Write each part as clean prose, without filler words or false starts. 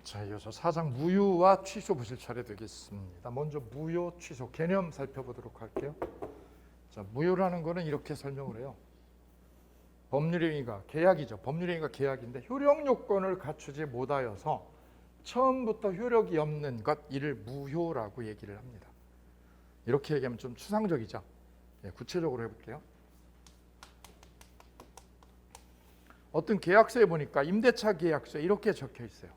자, 이어서 4장 무효와 취소 보실 차례 되겠습니다. 먼저 무효, 취소 개념 살펴보도록 할게요. 자, 무효라는 거는 이렇게 설명을 해요. 법률의 행위가 계약이죠. 법률의 행위가 계약인데 효력 요건을 갖추지 못하여서 처음부터 효력이 없는 것, 이를 무효라고 얘기를 합니다. 이렇게 얘기하면 좀 추상적이죠. 구체적으로 해볼게요. 어떤 계약서에 보니까 임대차 계약서에 이렇게 적혀 있어요.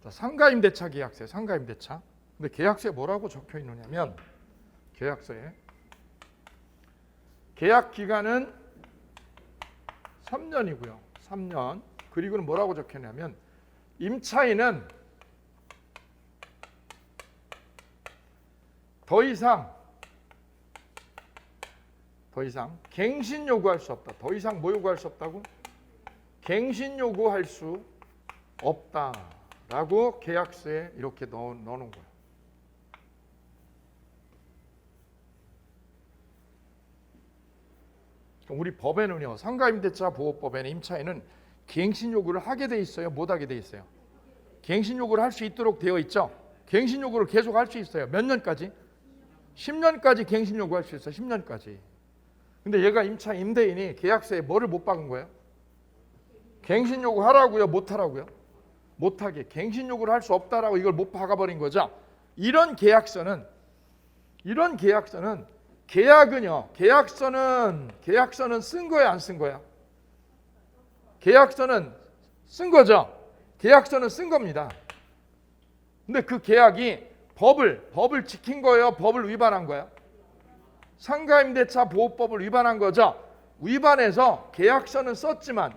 자, 상가임대차 계약서에 상가임대차. 근데 계약서에 뭐라고 적혀 있느냐면 계약서에 계약 기간은 3년이고요. 3년. 그리고는 뭐라고 적혀 있냐면 임차인은 더 이상 갱신 요구할 수 없다. 더 이상 뭐 요구할 수 없다고? 갱신 요구할 수 없다라고 계약서에 이렇게 넣어놓은 거예요. 우리 법에는요, 상가임대차 보호법에는 임차인은 갱신 요구를 하게 돼 있어요, 못 하게 돼 있어요? 갱신 요구를 할 수 있도록 되어 있죠. 갱신 요구를 계속 할 수 있어요. 몇 년까지? 10년까지 갱신 요구할 수 있어요. 10년까지. 근데 얘가 임대인이 계약서에 뭐를 못 박은 거예요? 갱신 요구 하라고요, 못 하라고요? 못 하게. 갱신 요구를 할 수 없다라고 이걸 못 박아버린 거죠. 이런 계약서는 계약은요, 계약서는 쓴 거야, 안 쓴 거야? 계약서는 쓴 거죠. 계약서는 쓴 겁니다. 근데 그 계약이 법을 지킨 거예요, 법을 위반한 거야? 상가임대차 보호법을 위반한 거죠. 위반해서 계약서는 썼지만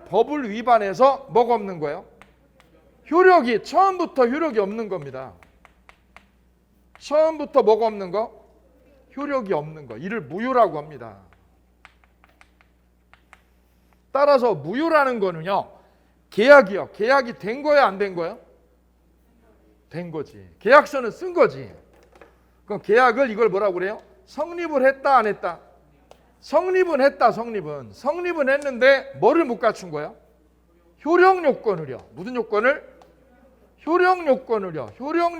법을 위반해서 뭐가 없는 거예요? 처음부터 효력이 없는 겁니다. 처음부터 뭐가 없는 거? 효력이 없는 거. 이를 무효라고 합니다. 따라서 무효라는 거는요, 계약이 된 거야, 안 된 거야? 된 거지. 계약서는 쓴 거지. 그럼 계약을 이걸 뭐라고 그래요? 성립을 했다, 안 했다? 성립은 했다, 성립은 했는데 뭐를 못 갖춘 거야? 효력 요건을요. 무슨 요건을? 효력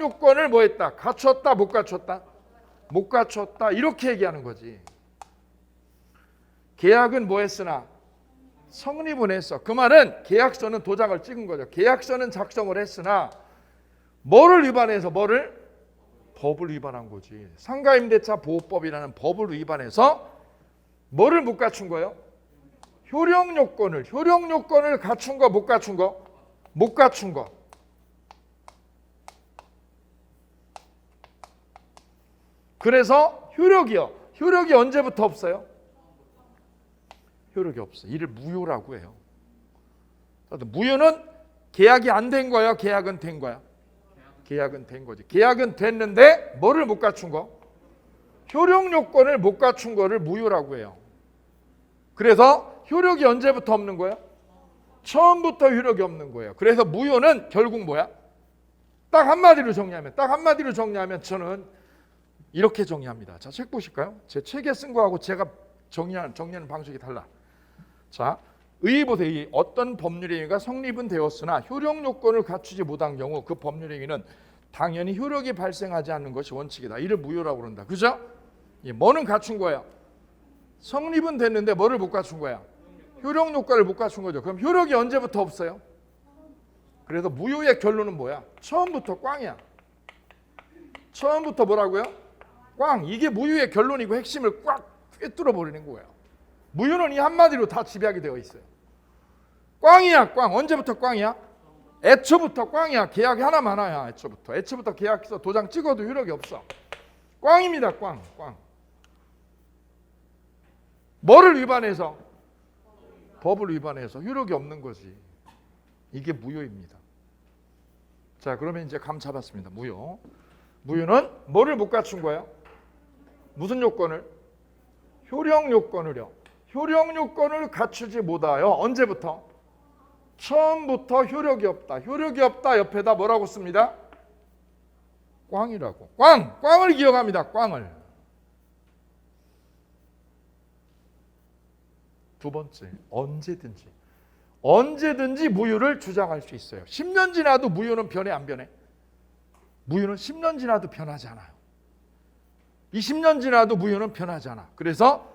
요건을 뭐 했다? 갖췄다, 못 갖췄다? 못 갖췄다. 이렇게 얘기하는 거지. 계약은 뭐 했으나? 성립은 했어. 그 말은 계약서는 도장을 찍은 거죠. 계약서는 작성을 했으나 뭐를 위반해서 법을 위반한 거지. 상가임대차 보호법이라는 법을 위반해서 뭐를 못 갖춘 거예요? 효력 요건을 갖춘 거, 못 갖춘 거? 못 갖춘 거. 그래서 효력이 언제부터 없어요? 효력이 없어. 이를 무효라고 해요. 무효는 계약이 안 된 거야, 계약은 된 거야? 계약은 된 거지. 계약은 됐는데 뭐를 못 갖춘 거? 효력 요건을 못 갖춘 거를 무효라고 해요. 그래서 효력이 언제부터 없는 거야? 처음부터 효력이 없는 거예요. 그래서 무효는 결국 뭐야? 딱 한마디로 정리하면 저는 이렇게 정리합니다. 자, 책 보실까요? 제 책에 쓴 거하고 제가 정리하는 방식이 달라. 자, 의보세요. 어떤 법률의 행위가 성립은 되었으나 효력 요건을 갖추지 못한 경우 그 법률의 행위는 당연히 효력이 발생하지 않는 것이 원칙이다. 이를 무효라고 그런다. 그죠? 뭐는 갖춘 거예요? 성립은 됐는데 뭐를 못 갖춘 거야? 효력 요건을 못 갖춘 거죠. 그럼 효력이 언제부터 없어요? 그래서 무효의 결론은 뭐야? 처음부터 꽝이야. 처음부터 뭐라고요? 꽝. 이게 무효의 결론이고 핵심을 꽉 꿰뚫어 버리는 거예요. 무효는 이 한마디로 다 집약이 되어 있어요. 꽝이야, 꽝. 언제부터 꽝이야? 애초부터 꽝이야. 계약이 하나야, 애초부터 계약서 도장 찍어도 효력이 없어. 꽝입니다, 꽝. 뭐를 위반해서? 법을 위반해서 효력이 없는 거지. 이게 무효입니다. 자, 그러면 이제 감 잡았습니다. 무효는 뭐를 못 갖춘 거예요? 무슨 요건을? 효력 요건을 갖추지 못하여 언제부터? 처음부터 효력이 없다. 옆에다 뭐라고 씁니다? 꽝이라고. 꽝을 기억합니다. 꽝을. 두 번째, 언제든지 무효를 주장할 수 있어요. 10년 지나도 무효는 변해 안 변해? 무효는 10년 지나도 변하지 않아요. 20년 지나도 무효는 변하지 않아. 그래서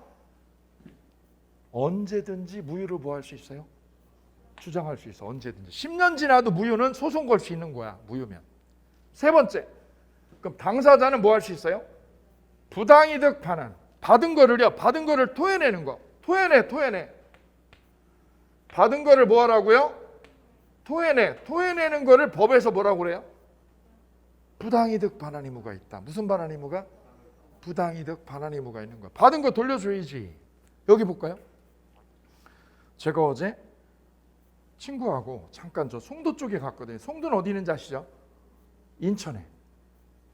언제든지 무효를 뭐 할 수 있어요? 주장할 수 있어. 언제든지. 10년 지나도 무효는 소송 걸 수 있는 거야. 무효면. 세 번째, 그럼 당사자는 뭐 할 수 있어요? 부당이득 반환. 받은 거를 토해내는 거. 토해내. 받은 거를 뭐 하라고요? 토해내는 거를 법에서 뭐라고 그래요? 부당이득 반환 의무가 있다. 무슨 반환 의무가? 부당이득 반환 의무가 있는 거야. 받은 거 돌려줘야지. 여기 볼까요? 제가 어제 친구하고 잠깐 저 송도 쪽에 갔거든요. 송도는 어디 있는지 아시죠? 인천에.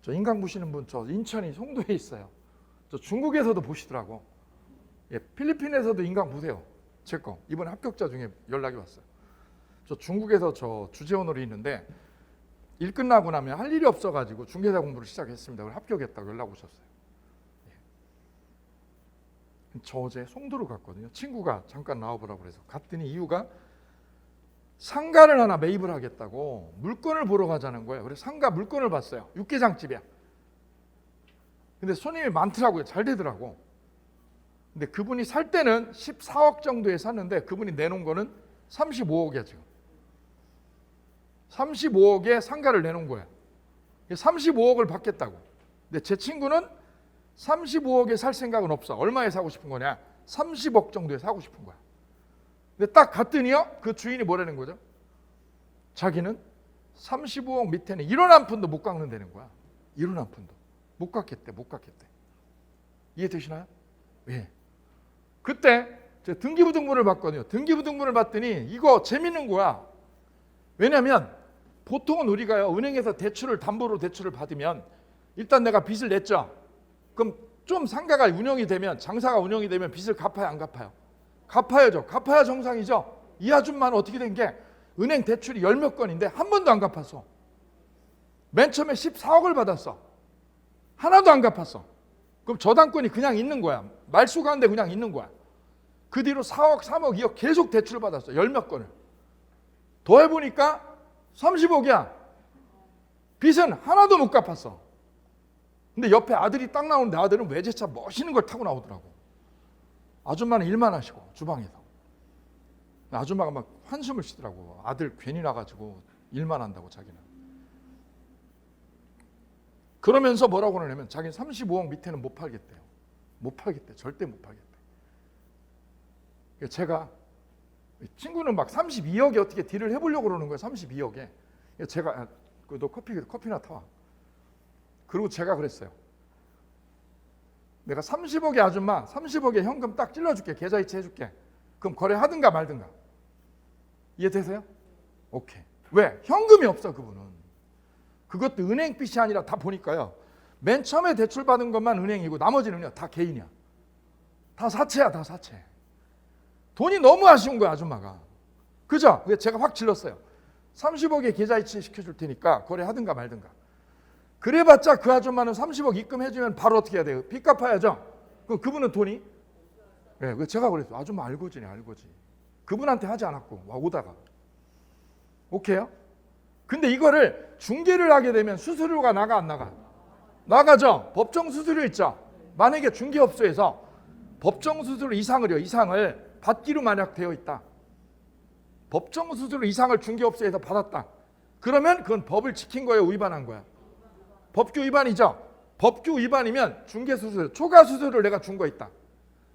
저 인강 보시는 분, 저 인천이 송도에 있어요. 저 중국에서도 보시더라고. 예, 필리핀에서도 인강 보세요. 제 거. 이번에 합격자 중에 연락이 왔어요. 저 중국에서 저 주재원으로 있는데 일 끝나고 나면 할 일이 없어가지고 중개사 공부를 시작했습니다. 그걸 합격했다고 연락 오셨어요. 예. 저 어제 송도로 갔거든요. 친구가 잠깐 나와보라고 그래서 갔더니 이유가 상가를 하나 매입을 하겠다고 물건을 보러 가자는 거예요. 그래서 상가 물건을 봤어요. 육개장집이야. 근데 손님이 많더라고요. 잘 되더라고. 근데 그분이 살 때는 14억 정도에 샀는데 그분이 내놓은 거는 35억이야 지금. 35억에 상가를 내놓은 거야. 35억을 받겠다고. 근데 제 친구는 35억에 살 생각은 없어. 얼마에 사고 싶은 거냐? 30억 정도에 사고 싶은 거야. 근데 딱 갔더니요, 그 주인이 뭐라는 거죠? 자기는 35억 밑에는 1원 한 푼도 못 깎는다는 거야. 1원 한 푼도. 못 깎겠대. 이해되시나요? 예. 그때 제가 등기부등본을 봤거든요. 등기부등본을 봤더니 이거 재밌는 거야. 왜냐하면 보통은 우리가요, 은행에서 담보로 대출을 받으면 일단 내가 빚을 냈죠. 그럼 좀 상가가 운영이 되면, 장사가 운영이 되면 빚을 갚아요, 안 갚아요? 갚아야죠. 갚아야 정상이죠. 이 아줌마는 어떻게 된 게 은행 대출이 10몇 건인데 한 번도 안 갚았어. 맨 처음에 14억을 받았어. 하나도 안 갚았어. 그럼 저당권이 그냥 있는 거야. 말소가는데 그냥 있는 거야. 그 뒤로 4억, 3억, 2억 계속 대출을 받았어. 10몇 건을. 더해보니까 30억이야. 빚은 하나도 못 갚았어. 근데 옆에 아들이 딱 나오는데 아들은 외제차 멋있는 걸 타고 나오더라고. 아줌마는 일만 하시고 주방에서. 아줌마가 막 한숨을 쉬더라고. 아들 괜히 나가지고 일만 한다고 자기는. 그러면서 뭐라고 그러냐면 자기는 35억 밑에는 못 팔겠대요. 못 팔겠대. 절대 못 팔겠대. 제가 친구는 막 32억에 어떻게 딜을 해보려고 그러는 거예요. 32억에. 제가 너 커피나 타와. 그리고 제가 그랬어요. 내가 30억에 아줌마 30억에 현금 딱 찔러줄게. 계좌이체 해줄게. 그럼 거래하든가 말든가. 이해되세요? 오케이. 왜? 현금이 없어 그분은. 그것도 은행 빚이 아니라 다 보니까요. 맨 처음에 대출받은 것만 은행이고 나머지는요 다 개인이야. 다 사채야. 다 사채. 돈이 너무 아쉬운 거야 아줌마가. 그죠? 그래서 제가 확 질렀어요. 30억에 계좌이체 시켜줄 테니까 거래하든가 말든가. 그래봤자 그 아줌마는 30억 입금해주면 바로 어떻게 해야 돼요? 빚 갚아야죠. 그럼 그분은 돈이? 네, 제가 그랬어요. 아줌마 알고지네 알고지. 그분한테 하지 않았고 와 오다가. 오케이요? 근데 이거를 중개를 하게 되면 수수료가 나가 안 나가? 나가죠. 법정 수수료 있죠. 만약에 중개업소에서 법정 수수료 이상을 받기로 만약 되어 있다. 법정 수수료 이상을 중개업소에서 받았다. 그러면 그건 법을 지킨 거예요? 위반한 거야? 법규 위반이죠. 법규 위반이면 중개수수료, 초과 수수료를 내가 준 거 있다.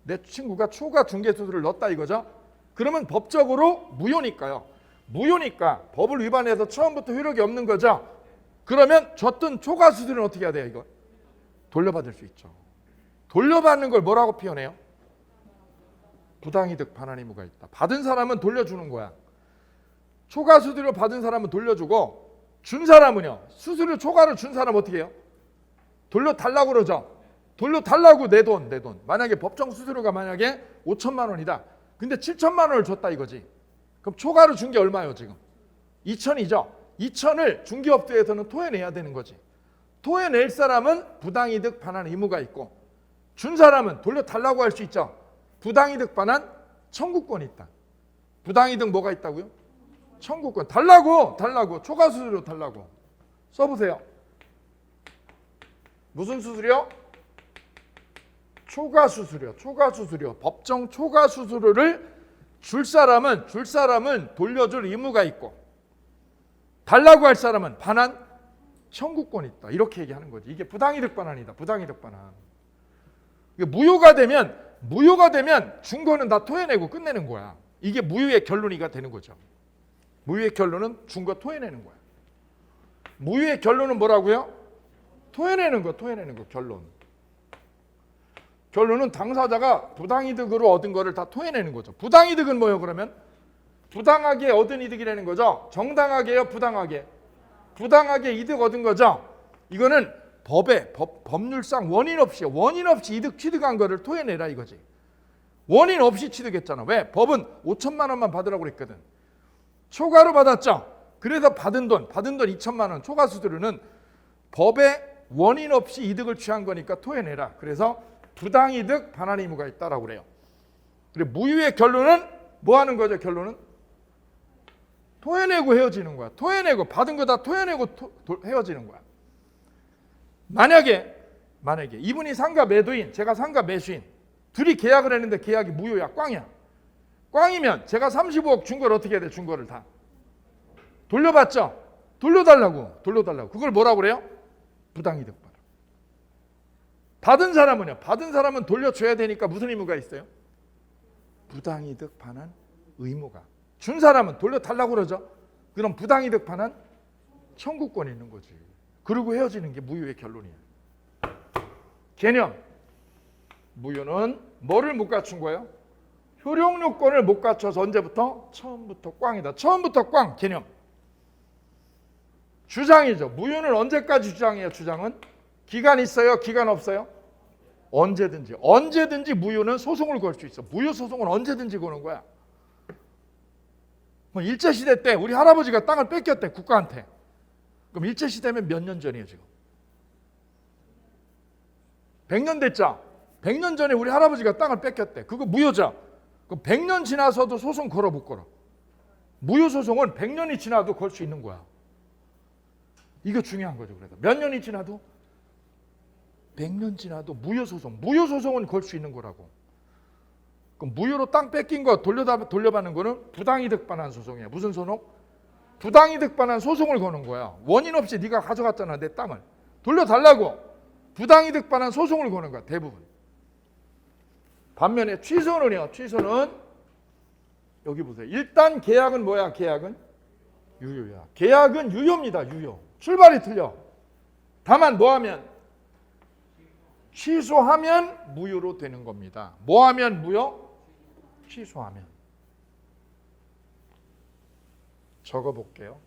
내 친구가 초과 중개수수료를 넣었다 이거죠. 그러면 법적으로 무효니까요. 무효니까 법을 위반해서 처음부터 효력이 없는 거죠. 그러면 줬던 초과 수수료는 어떻게 해야 돼요? 이거 돌려받을 수 있죠. 돌려받는 걸 뭐라고 표현해요? 부당이득 반환 의무가 있다. 받은 사람은 돌려주는 거야. 초과 수수료 받은 사람은 돌려주고 준 사람은요. 수수료 초과를 준 사람 어떻게 해요? 돌려달라고 그러죠. 돌려달라고 내 돈. 만약에 법정 수수료가 만약에 5천만 원이다. 근데 7천만 원을 줬다 이거지. 그럼 초과를 준 게 얼마예요 지금? 2천이죠. 2천을 중개업소에서는 토해내야 되는 거지. 토해낼 사람은 부당이득 반환 의무가 있고 준 사람은 돌려달라고 할 수 있죠. 부당이득 반환 청구권이 있다. 부당이득 뭐가 있다고요? 청구권. 달라고 초과수수료 달라고. 써보세요. 무슨 수수료? 초과수수료. 법정 초과수수료를 줄 사람은 돌려줄 의무가 있고, 달라고 할 사람은 반환 청구권이 있다. 이렇게 얘기하는 거지. 이게 부당이득 반환이다. 부당이득 반환. 무효가 되면 준 거는 다 토해내고 끝내는 거야. 이게 무효의 결론이가 되는 거죠. 무효의 결론은 준 거 토해내는 거야. 무효의 결론은 뭐라고요? 토해내는 거 결론. 결론은 당사자가 부당이득으로 얻은 거를 다 토해내는 거죠. 부당이득은 뭐예요, 그러면? 부당하게 얻은 이득이라는 거죠. 정당하게요, 부당하게? 부당하게 이득 얻은 거죠. 이거는 법률상 원인 없이 이득 취득한 거를 토해내라 이거지. 원인 없이 취득했잖아. 왜? 법은 5천만 원만 받으라고 그랬거든. 초과로 받았죠. 그래서 받은 돈 2천만 원 초과 수수료는 법에 원인 없이 이득을 취한 거니까 토해내라. 그래서 부당이득 반환 의무가 있다라고 그래요. 그리고 무효의 결론은 뭐 하는 거죠? 결론은 토해내고 헤어지는 거야. 토해내고 받은 거 다 토해내고 헤어지는 거야. 만약에 이분이 상가 매도인, 제가 상가 매수인, 둘이 계약을 했는데 계약이 무효야. 꽝이야. 꽝이면 제가 35억 준 걸 어떻게 해야 돼? 준 거를 다 돌려받죠. 돌려달라고. 그걸 뭐라고 그래요? 부당이득 반환. 받은 사람은 돌려줘야 되니까 무슨 의무가 있어요? 부당이득 반환 의무가. 준 사람은 돌려달라고 그러죠. 그럼 부당이득 반환 청구권이 있는 거지. 그리고 헤어지는 게 무효의 결론이야. 개념. 무효는 뭐를 못 갖춘 거예요? 효력 요건을 못 갖춰서 언제부터? 처음부터 꽝이다. 처음부터 꽝. 개념. 주장이죠. 무효는 언제까지 주장이에요? 주장은 기간 있어요? 기간 없어요? 언제든지 무효는 소송을 걸 수 있어. 무효 소송은 언제든지 거는 거야. 뭐 일제시대 때 우리 할아버지가 땅을 뺏겼대, 국가한테. 그럼 일제시대면 몇 년 전이에요 지금? 100년 됐죠? 100년 전에 우리 할아버지가 땅을 뺏겼대. 그거 무효죠? 그럼 100년 지나서도 소송 걸어 못 걸어? 무효 소송은 100년이 지나도 걸 수 있는 거야. 이거 중요한 거죠. 그래서 몇 년이 지나도 100년 지나도 무효 소송은 걸 수 있는 거라고. 그럼 무효로 땅 뺏긴 거 돌려받는 거는 부당이득 반환 소송이야. 무슨 소송? 부당이득 반환 소송을 거는 거야. 원인 없이 네가 가져갔잖아, 내 땅을. 돌려달라고. 부당이득 반환 소송을 거는 거야, 대부분. 반면에 취소는요. 취소는 여기 보세요. 일단 계약은 뭐야? 계약은 유효야. 계약은 유효입니다. 유효. 출발이 틀려. 다만 뭐하면? 취소하면 무효로 되는 겁니다. 뭐하면 무효? 취소하면. 적어볼게요.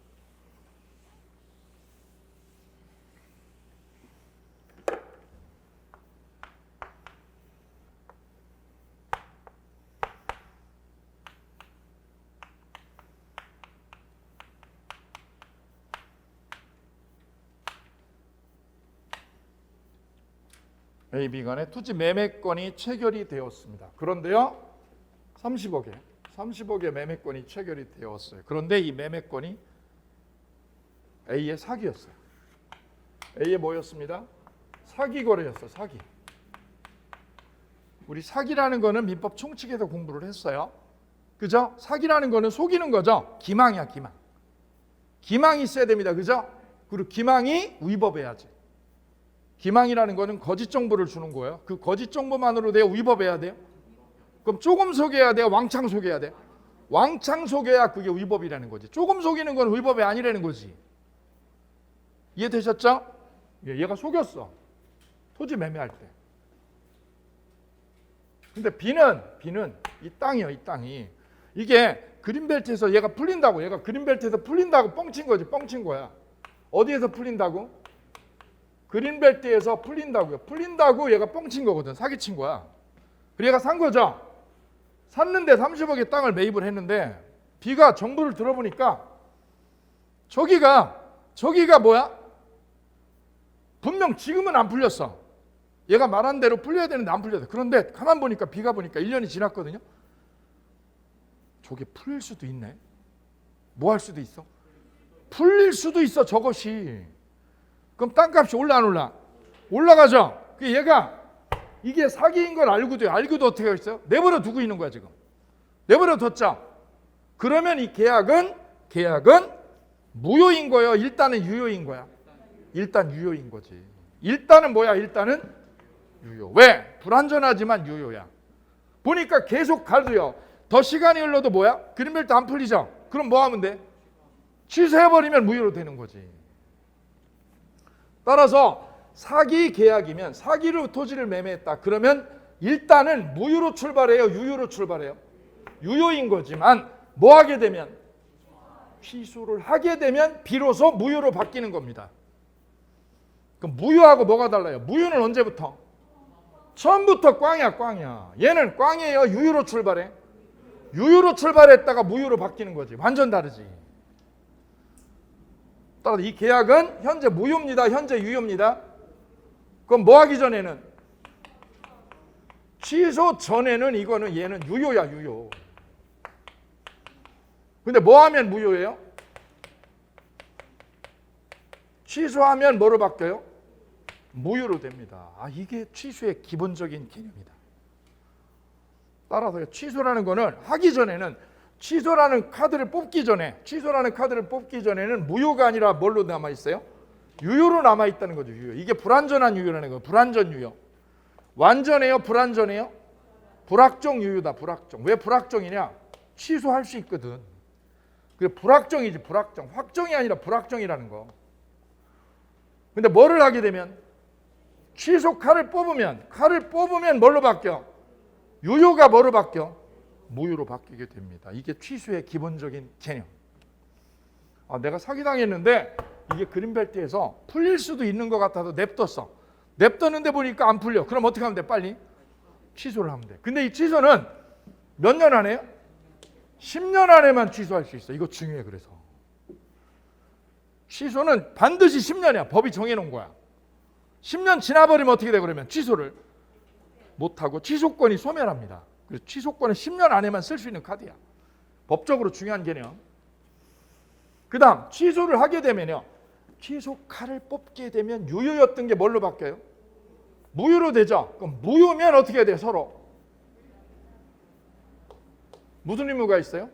A, B 간의 토지 매매권이 체결이 되었습니다. 그런데요, 30억의 매매권이 체결이 되었어요. 그런데 이 매매권이 A의 사기였어요. A의 뭐였습니다? 사기 거래였어요. 사기. 우리 사기라는 거는 민법 총칙에서 공부를 했어요. 그죠? 사기라는 거는 속이는 거죠. 기망이야, 기망. 기망이 있어야 됩니다. 그죠? 그리고 기망이 위법해야지. 기망이라는 거는 거짓 정보를 주는 거예요. 그 거짓 정보만으로 내가 위법해야 돼요? 그럼 조금 속여야 돼요? 왕창 속여야 돼요? 왕창 속여야 그게 위법이라는 거지. 조금 속이는 건 위법이 아니라는 거지. 이해되셨죠? 얘가 속였어. 토지 매매할 때. 근데 B는 이 땅이요, 이 땅이. 이게 그린벨트에서 얘가 그린벨트에서 풀린다고 뻥친 거지, 뻥친 거야. 어디에서 풀린다고? 그린벨트에서 풀린다고 얘가 뻥친 거거든. 사기친 거야. 그리고 얘가 산 거죠. 샀는데 30억의 땅을 매입을 했는데 B가 정보를 들어보니까 저기가 뭐야? 분명 지금은 안 풀렸어. 얘가 말한 대로 풀려야 되는데 안 풀렸어. 그런데 가만 보니까 B가 보니까 1년이 지났거든요. 저게 풀릴 수도 있네. 뭐 할 수도 있어? 풀릴 수도 있어 저것이. 그럼 땅값이 올라 안 올라? 올라가죠. 그 얘가 이게 사기인 걸 알고도 어떻게 하겠어요? 내버려 두고 있는 거야 지금. 내버려 뒀죠. 그러면 이 계약은 무효인 거예요. 일단은 유효인 거야. 일단 유효인 거지. 일단은 뭐야? 일단은 유효. 왜? 불완전하지만 유효야. 보니까 계속 가도요. 더 시간이 흘러도 뭐야? 그린벨트 안 풀리죠? 그럼 뭐 하면 돼? 취소해버리면 무효로 되는 거지. 따라서 사기 계약이면 사기로 토지를 매매했다. 그러면 일단은 무효로 출발해요? 유효로 출발해요? 유효인 거지만 뭐 하게 되면? 취소를 하게 되면 비로소 무효로 바뀌는 겁니다. 그럼 무효하고 뭐가 달라요? 무효는 언제부터? 처음부터 꽝이야. 얘는 꽝이에요? 유효로 출발해? 유효로 출발했다가 무효로 바뀌는 거지. 완전 다르지. 따라서 이 계약은 현재 무효입니다. 현재 유효입니다. 그럼 뭐 하기 전에는? 취소 전에는 이거는 얘는 유효야, 유효. 근데 뭐 하면 무효예요? 취소하면 뭐로 바뀌어요? 무효로 됩니다. 이게 취소의 기본적인 개념이다. 따라서 취소라는 거는 하기 전에는 취소라는 카드를 뽑기 전에는 무효가 아니라 뭘로 남아 있어요? 유효로 남아 있다는 거죠. 유효. 이게 불완전한 유효라는 거예요. 불완전 유효. 완전해요? 불완전해요? 불확정 유효다. 불확정. 왜 불확정이냐? 취소할 수 있거든. 그게 불확정이지. 불확정. 확정이 아니라 불확정이라는 거. 근데 뭐를 하게 되면? 취소 칼을 뽑으면 뭘로 바뀌어? 유효가 뭐로 바뀌어? 무효로 바뀌게 됩니다. 이게 취소의 기본적인 개념. 내가 사기당했는데 이게 그린벨트에서 풀릴 수도 있는 것 같아서 냅뒀어. 냅뒀는데 보니까 안 풀려. 그럼 어떻게 하면 돼? 빨리 취소를 하면 돼. 근데 이 취소는 몇 년 안에요? 10년 안에만 취소할 수 있어. 이거 중요해. 그래서 취소는 반드시 10년이야. 법이 정해놓은 거야. 10년 지나버리면 어떻게 돼? 그러면 취소를 못하고 취소권이 소멸합니다. 그래서 취소권은 10년 안에만 쓸 수 있는 카드야. 법적으로 중요한 개념. 그 다음 취소를 하게 되면요. 취소 칼을 뽑게 되면 유효였던 게 뭘로 바뀌어요? 무효로 되죠. 그럼 무효면 어떻게 해야 돼요? 서로 무슨 의무가 있어요?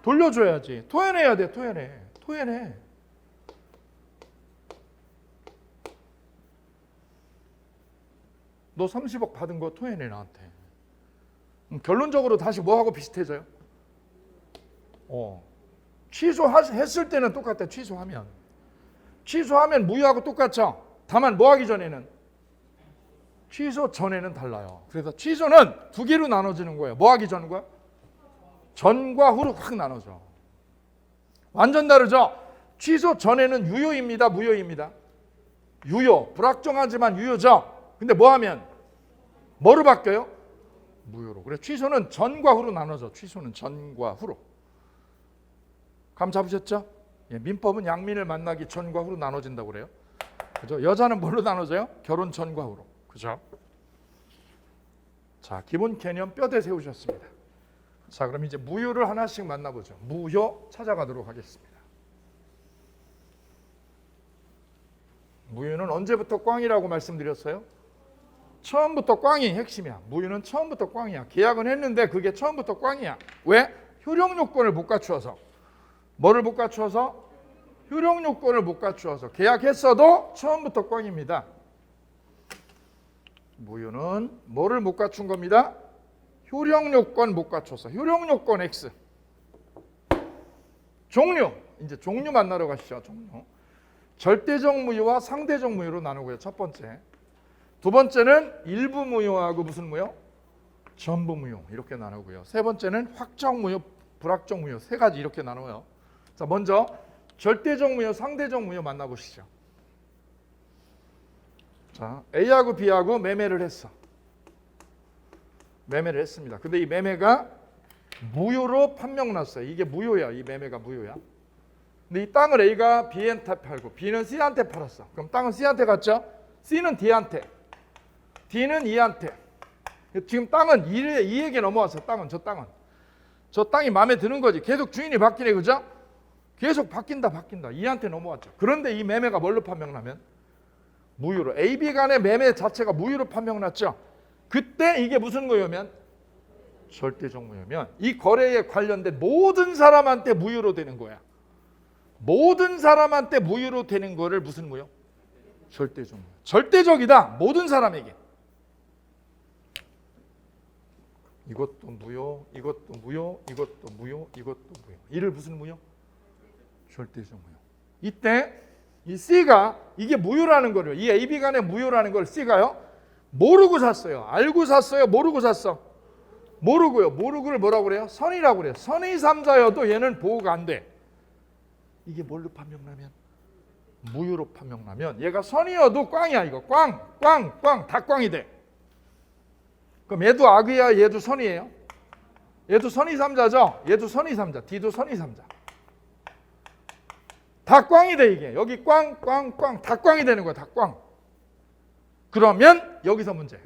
돌려줘야지. 토해내야 돼. 토해내. 너 30억 받은 거 토해내 나한테. 결론적으로 다시 뭐하고 비슷해져요? 취소했을 때는 똑같아. 취소하면 무효하고 똑같죠. 다만 뭐 하기 전에는? 취소 전에는 달라요. 그래서 취소는 두 개로 나눠지는 거예요. 뭐 하기 전과? 전과 후로 확 나눠져. 완전 다르죠? 취소 전에는 유효입니다. 무효입니다. 유효. 불확정하지만 유효죠. 근데 뭐 하면? 뭐로 바뀌어요? 무효로. 그래서 취소는 전과 후로 나눠져. 취소는 전과 후로. 감 잡으셨죠? 민법은 양민을 만나기 전과 후로 나눠진다고 그래요. 그죠? 여자는 뭘로 나눠져요? 결혼 전과 후로. 그죠? 자, 기본 개념 뼈대 세우셨습니다. 자, 그럼 이제 무효를 하나씩 만나보죠. 무효 찾아가도록 하겠습니다. 무효는 언제부터 꽝이라고 말씀드렸어요? 처음부터 꽝이 핵심이야. 무효는 처음부터 꽝이야. 계약은 했는데 그게 처음부터 꽝이야. 왜? 효력 요건을 못 갖추어서. 뭐를 못 갖추어서? 효력 요건을 못 갖추어서. 계약했어도 처음부터 꽝입니다. 무효는 뭐를 못 갖춘 겁니다? 효력 요건 못 갖춰서. 효력 요건 X. 종류. 이제 종류 만나러 가시죠. 종류. 절대적 무효와 상대적 무효로 나누고요. 첫 번째. 두 번째는 일부 무효하고 무슨 무효? 전부 무효. 이렇게 나누고요. 세 번째는 확정 무효, 불확정 무효. 세 가지 이렇게 나눠요. 자, 먼저 절대적 무효, 상대적 무효 만나보시죠. 자, A하고 B하고 매매를 했어. 매매를 했습니다. 근데 이 매매가 무효로 판명 났어요. 이게 무효야. 이 매매가 무효야. 근데 이 땅을 A가 B한테 팔고 B는 C한테 팔았어. 그럼 땅은 C한테 갔죠? C는 D한테. D는 E한테. 지금 땅은 E에게 넘어왔어. 저 땅은. 저 땅이 마음에 드는 거지. 계속 주인이 바뀌네, 그죠? 계속 바뀐다. 이한테 넘어왔죠. 그런데 이 매매가 뭘로 판명나면? 무효로. A, B 간의 매매 자체가 무효로 판명났죠. 그때 이게 무슨 무효면? 절대적 무효면 이 거래에 관련된 모든 사람한테 무효로 되는 거야. 모든 사람한테 무효로 되는 거를 무슨 무효? 절대적 무효. 절대적이다. 모든 사람에게. 이것도 무효, 이것도 무효, 이것도 무효, 이것도 무효. 이를 무슨 무효? 절대적 무효. 이때 이 C가 이게 무효라는 거를, 이 A, B 간의 무효라는 걸 C가요 모르고 샀어요. 알고 샀어요? 모르고 샀어? 모르고요. 모르고를 뭐라고 그래요? 선의라고 그래요. 선의 삼자여도 얘는 보호가 안 돼. 이게 뭘로 판명나면? 무효로 판명나면 얘가 선의여도 꽝이야. 이거 꽝 다 꽝이 돼. 그럼 얘도 악이야, 얘도 선의예요? 얘도 선의 삼자죠? 얘도 선의 삼자, D도 선의 삼자. 다 꽝이 돼. 이게 여기 꽝 다 꽝이 되는 거야. 다 꽝. 그러면 여기서 문제.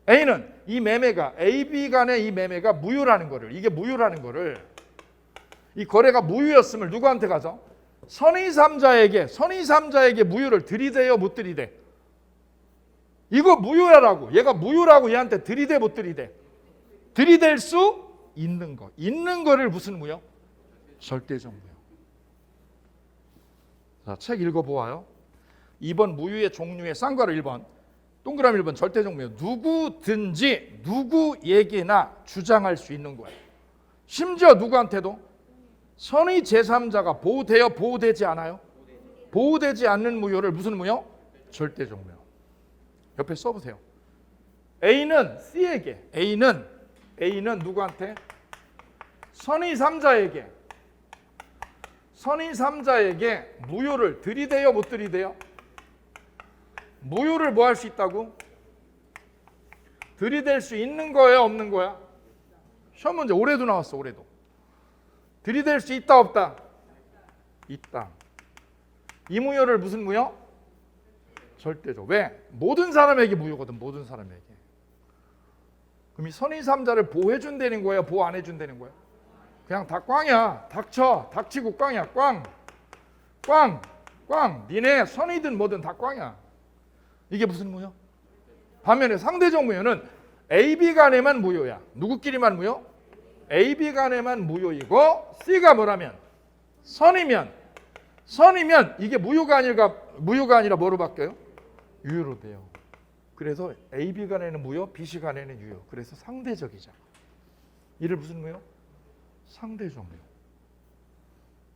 A는 이 매매가 A, B 간의 이 매매가 무효라는 거를, 이게 무효라는 거를, 이 거래가 무효였음을 누구한테 가져? 선의 삼자에게 무효를 들이대요, 못 들이대? 이거 무효야라고. 얘가 무효라고 얘한테 들이대, 못 들이대? 들이댈 수 있는 거. 있는 거를 무슨 무효? 절대적 무효. 자, 책 읽어보아요. 2번 무효의 종류의 쌍괄호 1번. 동그라미 1번 절대적 무효. 누구든지 누구에게나 주장할 수 있는 거예요. 심지어 누구한테도? 선의 제3자가 보호되어 보호되지 않아요? 보호되지 않는 무효를 무슨 무효? 절대적 무효. 옆에 써보세요. A는 C에게, A는 누구한테? 선의 3자에게 무효를 들이대요, 못 들이대요? 무효를 뭐 할 수 있다고? 들이댈 수 있는 거예요, 없는 거야? 시험 문제 올해도 나왔어, 올해도. 들이댈 수 있다, 없다? 있다. 이 무효를 무슨 무효? 절대적. 왜? 모든 사람에게 무효거든, 모든 사람에게. 그럼 이 선의 3자를 보호해준다는 거예요, 보호 안 해준다는 거예요? 그냥 다 꽝이야. 닥치고 꽝이야. 꽝. 니네 선의든 뭐든 다 꽝이야. 이게 무슨 무효? 반면에 상대적 무효는 A, B 간에만 무효야. 누구끼리만 무효? A, B 간에만 무효이고, C가 뭐라면? 선이면 이게 무효가 아니라 뭐로 바뀌어요? 유효로 돼요. 그래서 A, B 간에는 무효, B, C 간에는 유효. 그래서 상대적이죠. 이를 무슨 무효? 상대적 무효.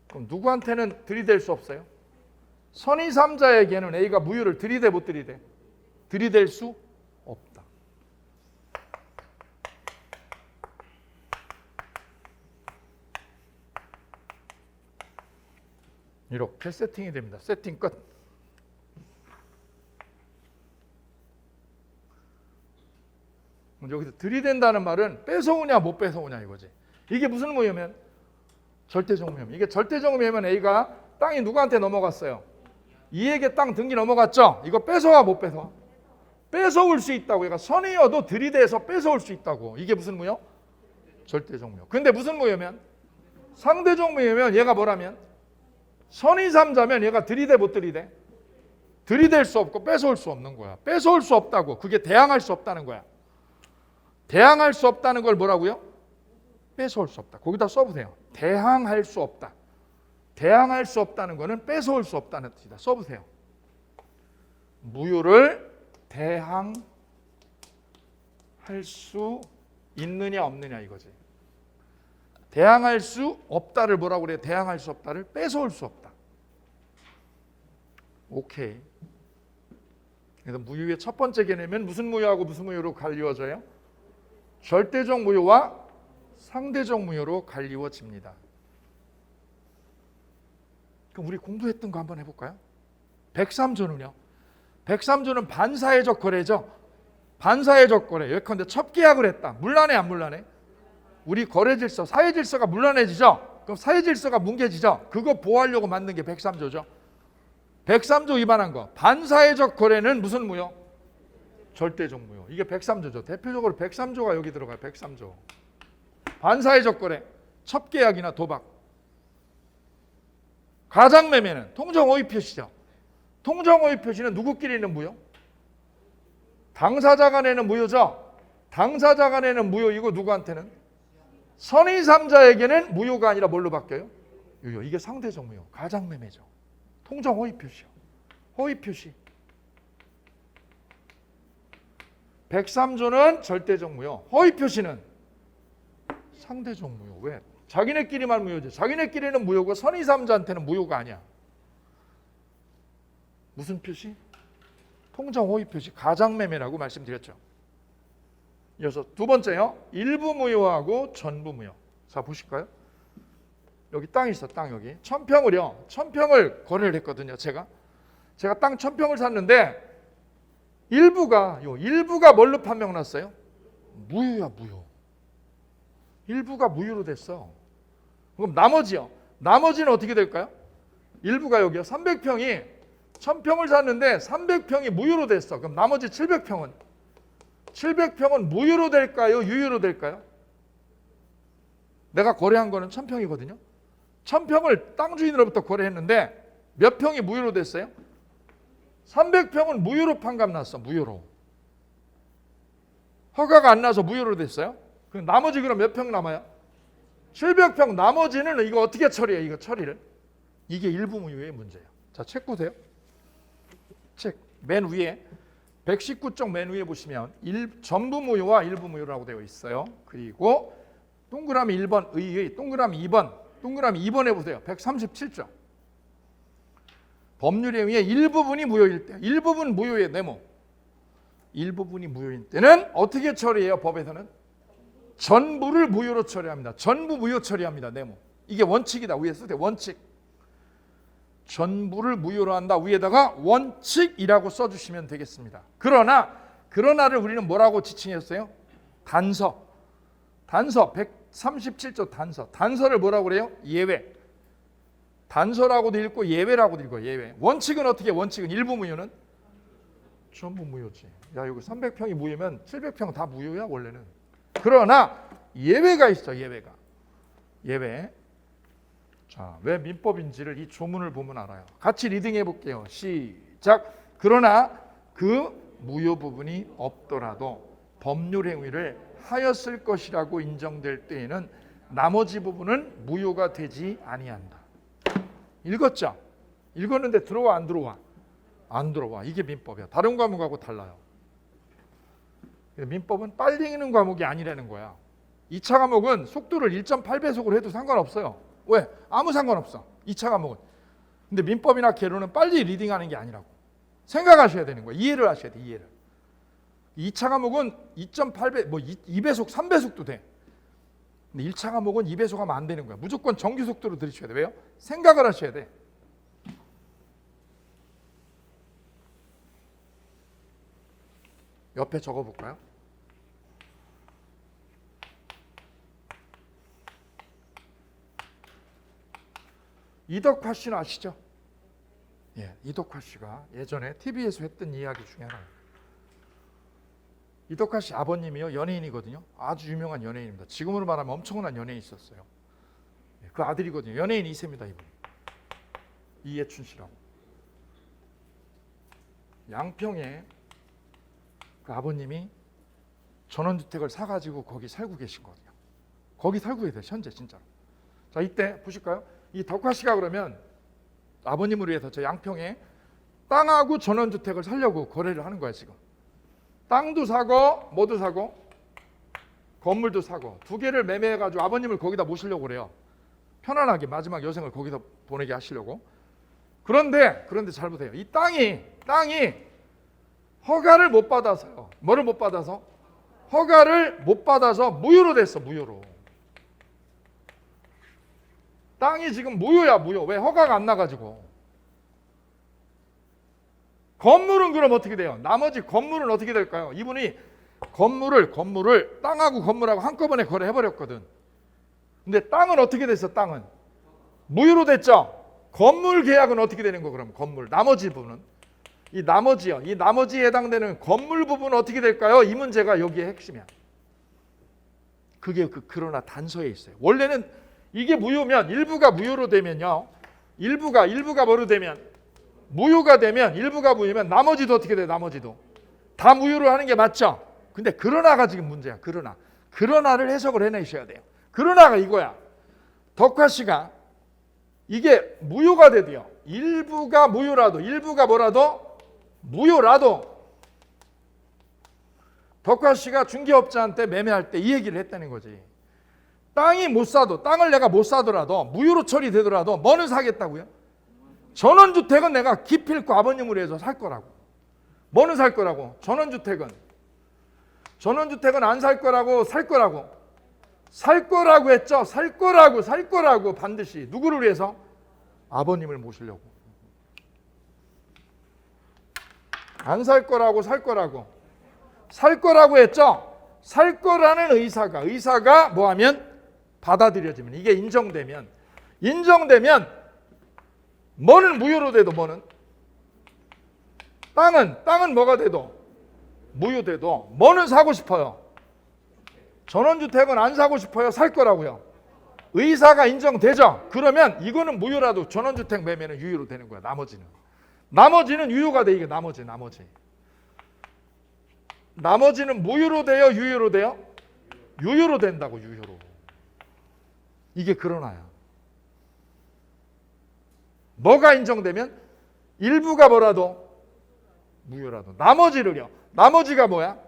그럼 누구한테는 들이댈 수 없어요? 선의 3자에게는 A가 무효를 들이대, 못 들이대? 들이댈 수 없다. 이렇게 세팅이 됩니다. 세팅 끝. 여기서 들이댄다는 말은 뺏어오냐 못 뺏어오냐 이거지. 이게 무슨 무효면? 절대적 무효면. 이게 절대적 무효면 A가 땅이 누구한테 넘어갔어요? E에게 땅 등기 넘어갔죠? 이거 뺏어와 못 뺏어와? 뺏어올 수 있다고. 얘가 선의여도 들이대서 뺏어올 수 있다고. 이게 무슨 무효? 절대적 무효. 근데 무슨 무효면? 상대적 무효면 얘가 뭐라면? 선의 3자면 얘가 들이대 못 들이대? 들이댈 수 없고 뺏어올 수 없는 거야. 뺏어올 수 없다고. 그게 대항할 수 없다는 거야. 대항할 수 없다는 걸 뭐라고요? 뺏어올 수 없다. 거기다 써보세요. 대항할 수 없다. 대항할 수 없다는 거는 뺏어올 수 없다는 뜻이다. 써보세요. 무효를 대항할 수 있느냐 없느냐 이거지. 대항할 수 없다를 뭐라고 그래요? 대항할 수 없다를 뺏어올 수 없다. 오케이. 그래서 무효의 첫 번째 개념은 무슨 무효하고 무슨 무효로 갈리워져요? 절대적 무효와 상대적 무효로 갈리워집니다. 그럼 우리 공부했던 거 한번 해볼까요? 103조는요. 103조는 반사회적 거래죠. 반사회적 거래. 예컨대 첩계약을 했다. 문란해 안 문란해? 우리 거래 질서, 사회 질서가 문란해지죠. 그럼 사회 질서가 뭉개지죠. 그거 보호하려고 만든 게 103조죠. 103조 위반한 거. 반사회적 거래는 무슨 무효? 절대적 무효. 이게 103조죠. 대표적으로 103조가 여기 들어가요. 103조. 반사회적 거래, 첩계약이나 도박. 가장매매는 통정호의 표시죠. 통정호의 표시는 누구끼리 있는 무효? 당사자 간에는 무효죠. 당사자 간에는 무효이고 누구한테는? 선의 3자에게는 무효가 아니라 뭘로 바뀌어요? 유효. 이게 상대적 무효. 가장매매죠. 통정호의 표시요. 호의 표시. 103조는 절대적 무효. 허위 표시는 상대적 무효. 왜? 자기네끼리만 무효죠. 자기네끼리는 무효고 선의 3자한테는 무효가 아니야. 무슨 표시? 통정 호의 표시. 가장매매라고 말씀드렸죠. 이어서 두 번째요. 일부 무효하고 전부 무효. 자, 보실까요? 여기 땅이 있어. 땅 여기. 1000평을 거래를 했거든요. 제가 땅 1000평을 샀는데 일부가 뭘로 판명 났어요? 무효야, 무효. 일부가 무효로 됐어. 그럼 나머지요. 나머지는 어떻게 될까요? 일부가 여기요. 300평이 1000평을 샀는데 300평이 무효로 됐어. 그럼 나머지 700평은 무효로 될까요? 유효로 될까요? 내가 거래한 거는 1000평이거든요. 1000평을 땅 주인으로부터 거래했는데 몇 평이 무효로 됐어요? 300평은 무효로 판값났어. 무효로. 허가가 안 나서 무효로 됐어요. 그럼 나머지 그럼 몇 평 남아요? 700평. 나머지는 이거 어떻게 처리해? 이거 처리를. 이게 일부 무효의 문제예요. 자, 책 보세요. 책 맨 위에 119쪽 맨 위에 보시면 전부 무효와 일부 무효라고 되어 있어요. 그리고 동그라미 1번 의의, 동그라미 2번에 보세요. 137조. 법률에 의해 일부분이 무효일 때, 일부분 무효의 네모. 일부분이 무효일 때는 어떻게 처리해요? 법에서는 전부를 무효로 처리합니다. 전부 무효 처리합니다. 네모. 이게 원칙이다. 위에 쓰세요. 원칙. 전부를 무효로 한다. 위에다가 원칙이라고 써주시면 되겠습니다. 그러나를 우리는 뭐라고 지칭했어요? 단서. 137조 단서. 단서를 뭐라고 그래요? 예외. 단서라고도 읽고 예외라고도 읽어요. 예외. 원칙은 어떻게? 원칙은 일부 무효는 전부 무효지. 야, 여기 300평이 무효면 700평 다 무효야 원래는. 그러나 예외가 있어. 예외. 자, 왜 민법인지를 이 조문을 보면 알아요. 같이 리딩해 볼게요. 시작. 그러나 그 무효 부분이 없더라도 법률 행위를 하였을 것이라고 인정될 때에는 나머지 부분은 무효가 되지 아니한다. 읽었죠? 읽었는데 들어와 안 들어와? 안 들어와. 이게 민법이야. 다른 과목하고 달라요. 민법은 빨리 읽는 과목이 아니라는 거야. 2차 과목은 속도를 1.8배속으로 해도 상관없어요. 왜? 아무 상관없어. 2차 과목은. 근데 민법이나 개론은 빨리 리딩하는 게 아니라고. 생각하셔야 되는 거야. 이해를 하셔야 돼. 이해를. 2차 과목은 2.8배, 2배속, 3배속도 돼. 근데 1차 과목은 2배속 하면 안 되는 거야. 무조건 정규 속도로 들으셔야 돼. 왜요? 생각을 하셔야 돼. 옆에 적어볼까요? 이덕화 씨는 아시죠? 예, 이덕화 씨가 예전에 TV에서 했던 이야기 중에 하나예요. 이덕화 씨 아버님이요, 연예인이거든요. 아주 유명한 연예인입니다. 지금으로 말하면 엄청난 연예인이 있었어요. 그 아들이거든요. 연예인 2세입니다. 이분. 이예춘 씨라고. 양평에 그 아버님이 전원주택을 사가지고 거기 살고 계신 거거든요. 거기 살고 계세요. 현재 진짜로. 자, 이때 보실까요? 이 덕화 씨가 그러면 아버님을 위해서 저 양평에 땅하고 전원주택을 살려고 거래를 하는 거야 지금. 땅도 사고 뭐도 사고 건물도 사고 두 개를 매매해가지고 아버님을 거기다 모시려고 그래요. 편안하게 마지막 여생을 거기서 보내게 하시려고. 그런데 잘 보세요. 이 땅이 허가를 못 받아서요. 뭐를 못 받아서? 허가를 못 받아서 무효로 됐어. 무효로. 땅이 지금 무효야. 무효. 왜? 허가가 안 나가지고. 건물은 그럼 어떻게 돼요? 나머지 건물은 어떻게 될까요? 이분이 건물을 땅하고 건물하고 한꺼번에 거래해버렸거든. 근데 땅은 어떻게 됐어? 땅은 무효로 됐죠. 건물 계약은 어떻게 되는 거? 그럼 건물 나머지 부분은 이 나머지요. 이 나머지에 해당되는 건물 부분은 어떻게 될까요? 이 문제가 여기에 핵심이야. 그게 그러나 단서에 있어요. 원래는 이게 무효면 일부가 무효로 되면요. 일부가 뭐로 되면 무효가 되면 일부가 무효면 나머지도 어떻게 돼요? 나머지도 다 무효로 하는 게 맞죠? 근데 그러나가 지금 문제야. 그러나를 해석을 해내셔야 돼요. 그러나가 이거야. 덕화 씨가 이게 무효가 돼도요. 일부가 무효라도 일부가 뭐라도 무효라도 덕화 씨가 중개업자한테 매매할 때 이 얘기를 했다는 거지. 땅이 못 사도 땅을 내가 못 사더라도 무효로 처리되더라도 뭐는 사겠다고요? 전원주택은 내가 기필코 아버님으로 해서 살 거라고. 뭐는 살 거라고? 전원주택은 안 살 거라고 살 거라고. 살 거라고 했죠. 살 거라고 반드시. 누구를 위해서? 아버님을 모시려고. 안 살 거라고 살 거라고. 살 거라고 했죠. 살 거라는 의사가 뭐하면 받아들여지면 이게 인정되면 뭐는 무효로 돼도 뭐는 땅은 뭐가 돼도 무효돼도 뭐는 사고 싶어요. 전원주택은 안 사고 싶어요. 살 거라고요. 의사가 인정되죠. 그러면 이거는 무효라도 전원주택 매매는 유효로 되는 거야. 나머지는 유효가 돼. 이게 나머지는 무효로 돼요. 유효로 돼요. 유효로 된다고. 유효로. 이게 그러나요. 뭐가 인정되면 일부가 뭐라도 무효라도 나머지가 뭐야?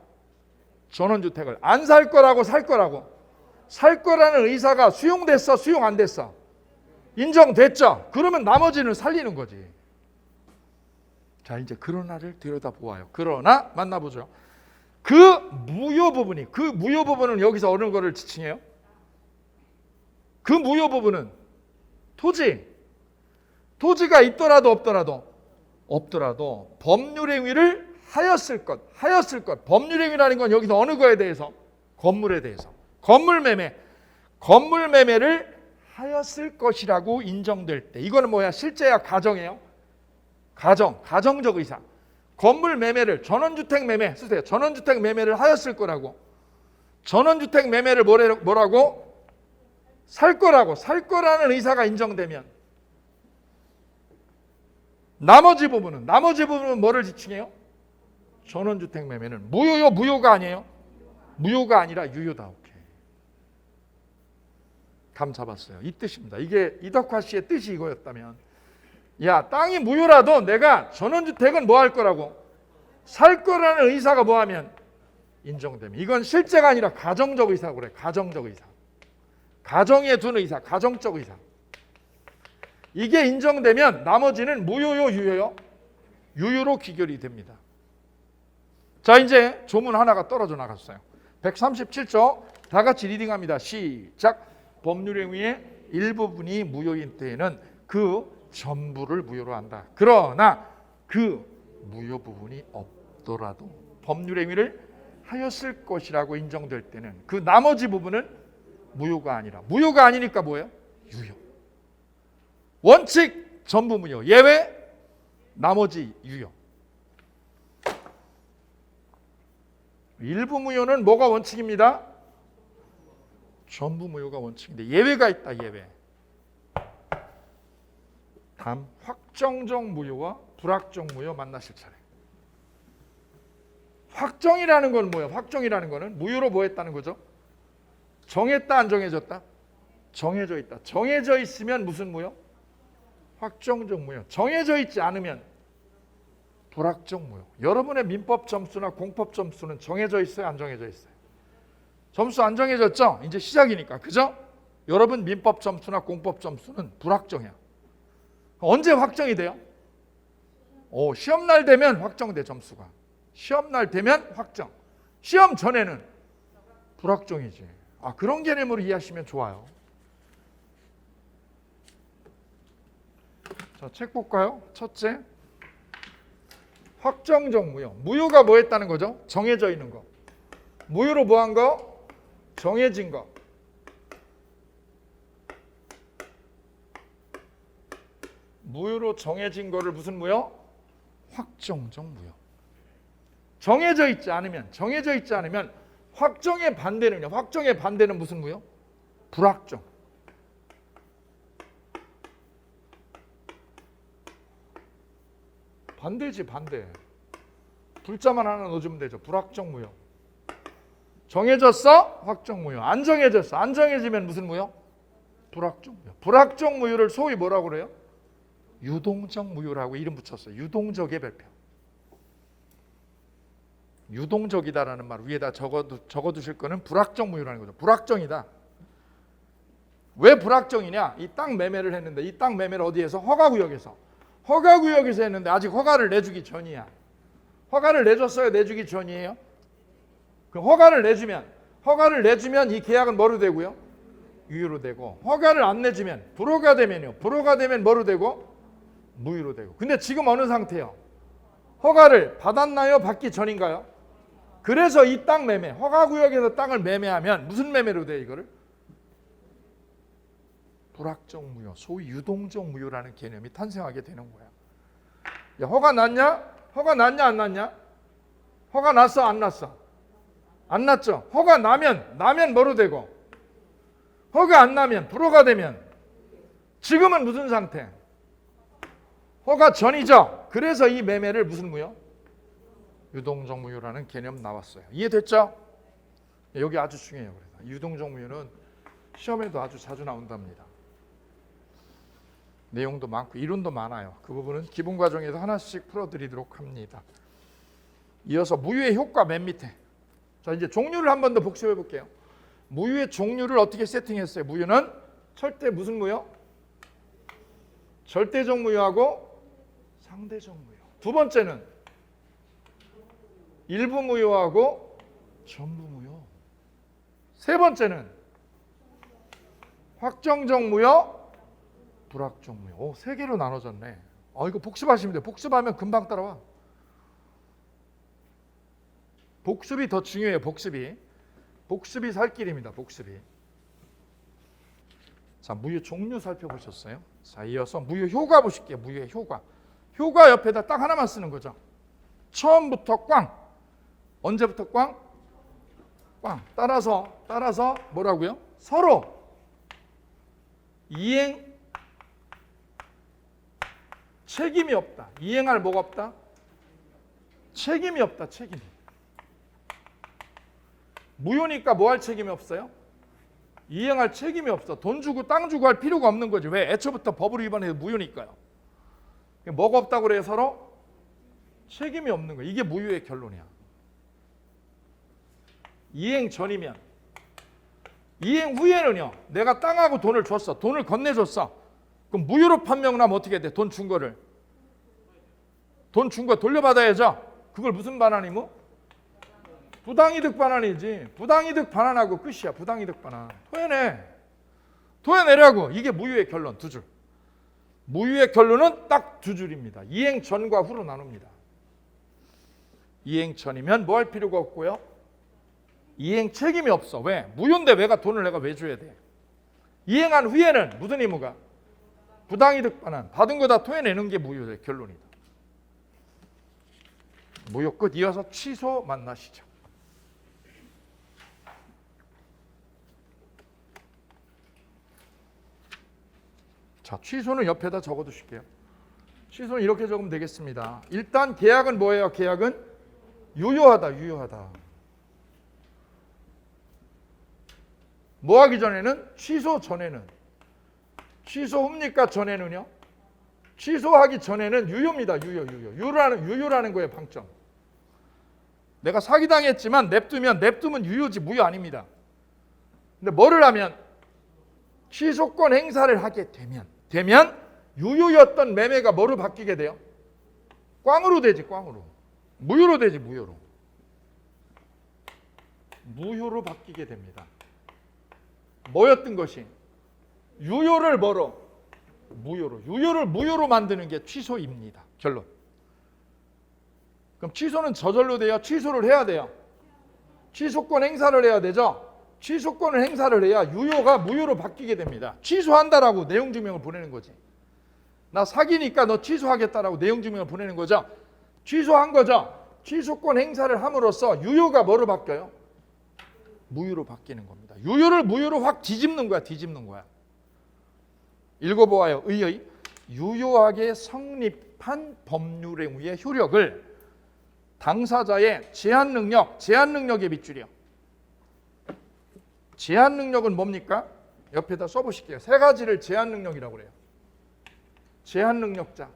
전원주택을 안 살 거라고 살 거라는 의사가 수용됐어? 수용 안 됐어? 인정됐죠? 그러면 나머지는 살리는 거지. 자, 이제 그러나를 들여다보아요. 그러나 만나보죠. 그 무효 부분은 여기서 어느 거를 지칭해요? 그 무효 부분은 토지가 있더라도 없더라도 법률행위를 하였을 것. 법률행위라는 건 여기서 어느 거에 대해서? 건물에 대해서. 건물매매를 하였을 것이라고 인정될 때. 이거는 뭐야? 실제야? 가정이에요? 가정적 의사. 건물 매매를 전원주택 매매 쓰세요. 전원주택 매매를 하였을 거라고. 전원주택 매매를 뭐라고? 살 거라는 의사가 인정되면 나머지 부분은 뭐를 지칭해요? 전원주택 매매는 무효요, 무효가 아니에요? 무효가 아니라 유효다. 오케이. 감 잡았어요. 이 뜻입니다. 이게 이덕화 씨의 뜻이 이거였다면, 야, 땅이 무효라도 내가 전원주택은 뭐 할 거라고? 살 거라는 의사가 뭐하면? 인정되면. 이건 실제가 아니라 가정적 의사고 그래. 가정적 의사. 가정에 둔 의사, 가정적 의사. 이게 인정되면 나머지는 무효요, 유효요? 유효로 귀결이 됩니다. 자, 이제 조문 하나가 떨어져 나갔어요. 137조 다 같이 리딩합니다. 시작. 법률행위의 일부분이 무효인 때에는 그 전부를 무효로 한다. 그러나 그 무효 부분이 없더라도 법률행위를 하였을 것이라고 인정될 때는 그 나머지 부분은 무효가 아니니까 뭐예요? 유효. 원칙 전부 무효, 예외 나머지 유효. 일부 무효는 뭐가 원칙입니다? 전부 무효가 원칙인데 예외가 있다. 예외. 다음 확정적 무효와 불확정 무효 만나실 차례. 확정이라는 건 뭐예요? 확정이라는 거는 무효로 뭐 했다는 거죠? 정했다, 안 정해졌다? 정해져 있다. 정해져 있으면 무슨 무효? 확정적 무효. 정해져 있지 않으면 불확정 무효. 여러분의 민법 점수나 공법 점수는 정해져 있어요? 안 정해져 있어요? 점수 안 정해졌죠? 이제 시작이니까. 그죠? 여러분 민법 점수나 공법 점수는 불확정이야. 언제 확정이 돼요? 시험날 되면 확정돼. 점수가. 시험날 되면 확정. 시험 전에는 불확정이지. 그런 개념으로 이해하시면 좋아요. 자, 책 볼까요? 첫째, 확정적 무효. 무효가 뭐 했다는 거죠? 정해져 있는 거. 무효로 뭐 한 거? 정해진 거. 무효로 정해진 거를 무슨 무효? 확정적 무효. 정해져 있지 않으면 확정의 반대는요. 확정의 반대는 무슨 무효? 불확정. 반대지 반대. 불자만 하나 넣어주면 되죠. 불확정 무효. 정해졌어? 확정 무효. 안 정해졌어? 안 정해지면 무슨 무효? 불확정 무효. 불확정 무효를 소위 뭐라고 그래요? 유동적 무효라고 이름 붙였어요. 유동적의 별표. 유동적이다라는 말 위에다 적어두실 거는 불확정 무효라는 거죠. 불확정이다. 왜 불확정이냐? 이 땅 매매를 했는데 이 땅 매매를 어디에서? 허가구역에서. 허가구역에서 했는데 아직 허가를 내주기 전이야. 허가를 내줬어요? 내주기 전이에요? 그럼 허가를 내주면 이 계약은 뭐로 되고요? 유효로 되고, 허가를 안 내주면 불허가 되면요. 불허가 되면 뭐로 되고? 무효로 되고. 근데 지금 어느 상태예요? 허가를 받았나요? 받기 전인가요? 그래서 이 땅 매매, 허가구역에서 땅을 매매하면 무슨 매매로 돼 이거를? 불확정 무효, 소위 유동적 무효라는 개념이 탄생하게 되는 거야. 야, 허가 났냐? 허가 났냐 안 났냐? 허가 났어 안 났어? 안 났죠. 허가 나면 뭐로 되고, 허가 안 나면 불허가 되면, 지금은 무슨 상태? 허가 전이죠. 그래서 이 매매를 무슨 무효? 유동적 무효라는 개념 나왔어요. 이해됐죠? 여기 아주 중요해요. 그래서 유동적 무효는 시험에도 아주 자주 나온답니다. 내용도 많고 이론도 많아요. 그 부분은 기본 과정에서 하나씩 풀어드리도록 합니다. 이어서 무효의 효과 맨 밑에. 자, 이제 종류를 한 번 더 복습해 볼게요. 무효의 종류를 어떻게 세팅했어요? 무효는 절대 무슨 무효? 절대적 무효하고 상대적 무효. 두 번째는 일부 무효하고 전부 무효. 세 번째는 확정적 무효, 불확정 무효. 세 개로 나눠졌네. 이거 복습하시면 돼요. 복습하면 금방 따라와. 복습이 더 중요해요. 복습이 살 길입니다. 복습이. 자, 무효 종류 살펴보셨어요? 자, 이어서 무효 효과 보실게요. 무효의 효과. 효과 옆에다 딱 하나만 쓰는 거죠. 처음부터 꽝. 언제부터 꽝? 꽝. 따라서 뭐라고요? 서로 이행 책임이 없다. 이행할 뭐가 없다? 책임이 없다. 책임이. 무효니까 뭐 할 책임이 없어요? 이행할 책임이 없어. 돈 주고 땅 주고 할 필요가 없는 거지. 왜? 애초부터 법을 위반해서 무효니까요. 뭐가 없다고 그래요? 서로 책임이 없는 거예요. 이게 무효의 결론이야. 이행 전이면. 이행 후에는요. 내가 땅하고 돈을 줬어. 돈을 건네줬어. 그럼 무효로 판명나면 어떻게 돼? 돈 준 거를. 돈 준 거 돌려받아야죠. 그걸 무슨 반환이모? 부당이득 반환이지. 부당이득 반환하고 끝이야. 부당이득 반환. 토해내라고. 이게 무효의 결론 두 줄. 무효의 결론은 딱 두 줄입니다. 이행 전과 후로 나눕니다. 이행 전이면 뭐 할 필요가 없고요. 이행 책임이 없어. 왜? 무효인데 돈을 내가 왜 줘야 돼? 이행한 후에는 무슨 의무가? 부당이득 반환. 받은 거 다 토해내는 게 무효의 결론이다. 무효 끝. 이어서 취소 만나시죠. 자, 취소는 옆에다 적어두실게요. 취소는 이렇게 적으면 되겠습니다. 일단 계약은 뭐예요? 계약은 유효하다. 뭐 하기 전에는? 취소 전에는. 취소 후입니까? 전에는요? 취소하기 전에는 유효입니다. 유효라는 거예요. 방점. 내가 사기당했지만 냅두면 유효지 무효 아닙니다. 근데 뭐를 하면? 취소권 행사를 하게 되면 유효였던 매매가 뭐로 바뀌게 돼요? 꽝으로 되지. 꽝으로. 무효로 되지. 무효로 바뀌게 됩니다. 뭐였던 것이? 유효를 뭐로? 무효로. 유효를 무효로 만드는 게 취소입니다. 결론. 그럼 취소는 저절로 돼요? 취소를 해야 돼요? 취소권 행사를 해야 되죠? 취소권을 행사를 해야 유효가 무효로 바뀌게 됩니다. 취소한다라고 내용증명을 보내는 거지. 나 사기니까 너 취소하겠다라고 내용증명을 보내는 거죠. 취소한 거죠. 취소권 행사를 함으로써 유효가 뭐로 바뀌어요? 무효로 바뀌는 겁니다. 유효를 무효로 확 뒤집는 거야. 뒤집는 거야. 읽어보아요. 의의 유효하게 성립한 법률 행위의 효력을 당사자의 제한 능력에 밑줄이요. 제한 능력은 뭡니까? 옆에다 써보실게요. 세 가지를 제한 능력이라고 그래요. 제한 능력자.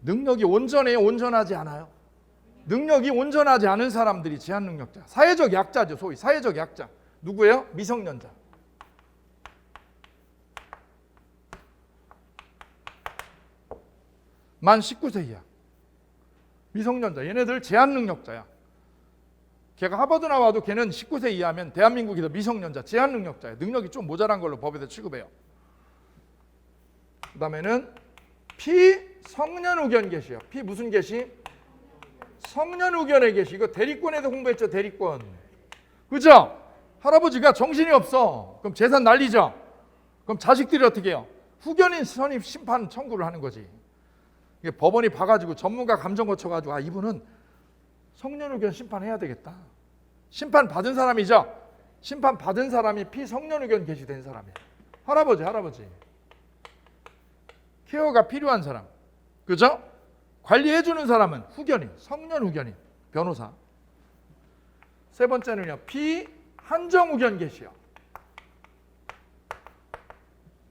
능력이 온전해요? 온전하지 않아요? 능력이 온전하지 않은 사람들이 제한 능력자. 사회적 약자죠. 소위 사회적 약자. 누구예요? 미성년자. 만 19세 이하. 미성년자. 얘네들 제한 능력자야. 걔가 하버드 나와도 걔는 19세 이하면 대한민국에서 미성년자, 제한 능력자야. 능력이 좀 모자란 걸로 법에서 취급해요. 그 다음에는 피성년 의견 개시요. 피 무슨 개시? 성년 의견의 개시. 이거 대리권에도 공부했죠. 대리권. 그죠? 할아버지가 정신이 없어. 그럼 재산 날리죠. 그럼 자식들이 어떻게 해요? 후견인 선임 심판 청구를 하는 거지. 이게 법원이 봐가지고 전문가 감정 거쳐가지고 아 이분은 성년 의견 심판해야 되겠다. 심판 받은 사람이죠. 심판 받은 사람이 피성년 의견 개시된 사람이에요. 할아버지. 케어가 필요한 사람. 그죠? 관리해주는 사람은 후견인, 성년 후견인, 변호사. 세 번째는요. 피한정 의견 개시요.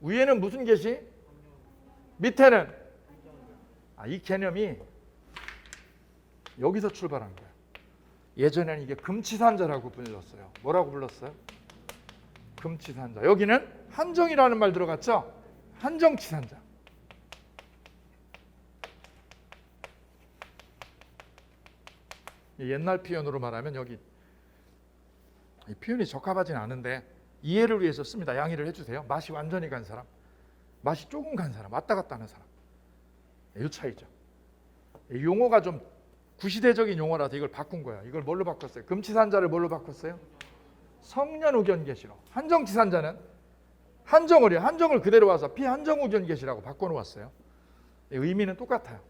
위에는 무슨 개시? 밑에는 이 개념이 여기서 출발한 거예요. 예전에는 이게 금치산자라고 불렸어요. 뭐라고 불렀어요? 금치산자. 여기는 한정이라는 말 들어갔죠? 한정치산자. 옛날 표현으로 말하면 여기 이 표현이 적합하진 않은데 이해를 위해서 씁니다. 양해를 해주세요. 맛이 완전히 간 사람, 맛이 조금 간 사람, 왔다 갔다 하는 사람. 이 차이죠. 용어가 좀 구시대적인 용어라서 이걸 바꾼 거야. 이걸 뭘로 바꿨어요? 금치산자를 뭘로 바꿨어요? 성년 의견 개시로. 한정치산자는 한정을 그대로 와서 피한정 의견 개시라고 바꿔놓았어요. 의미는 똑같아요.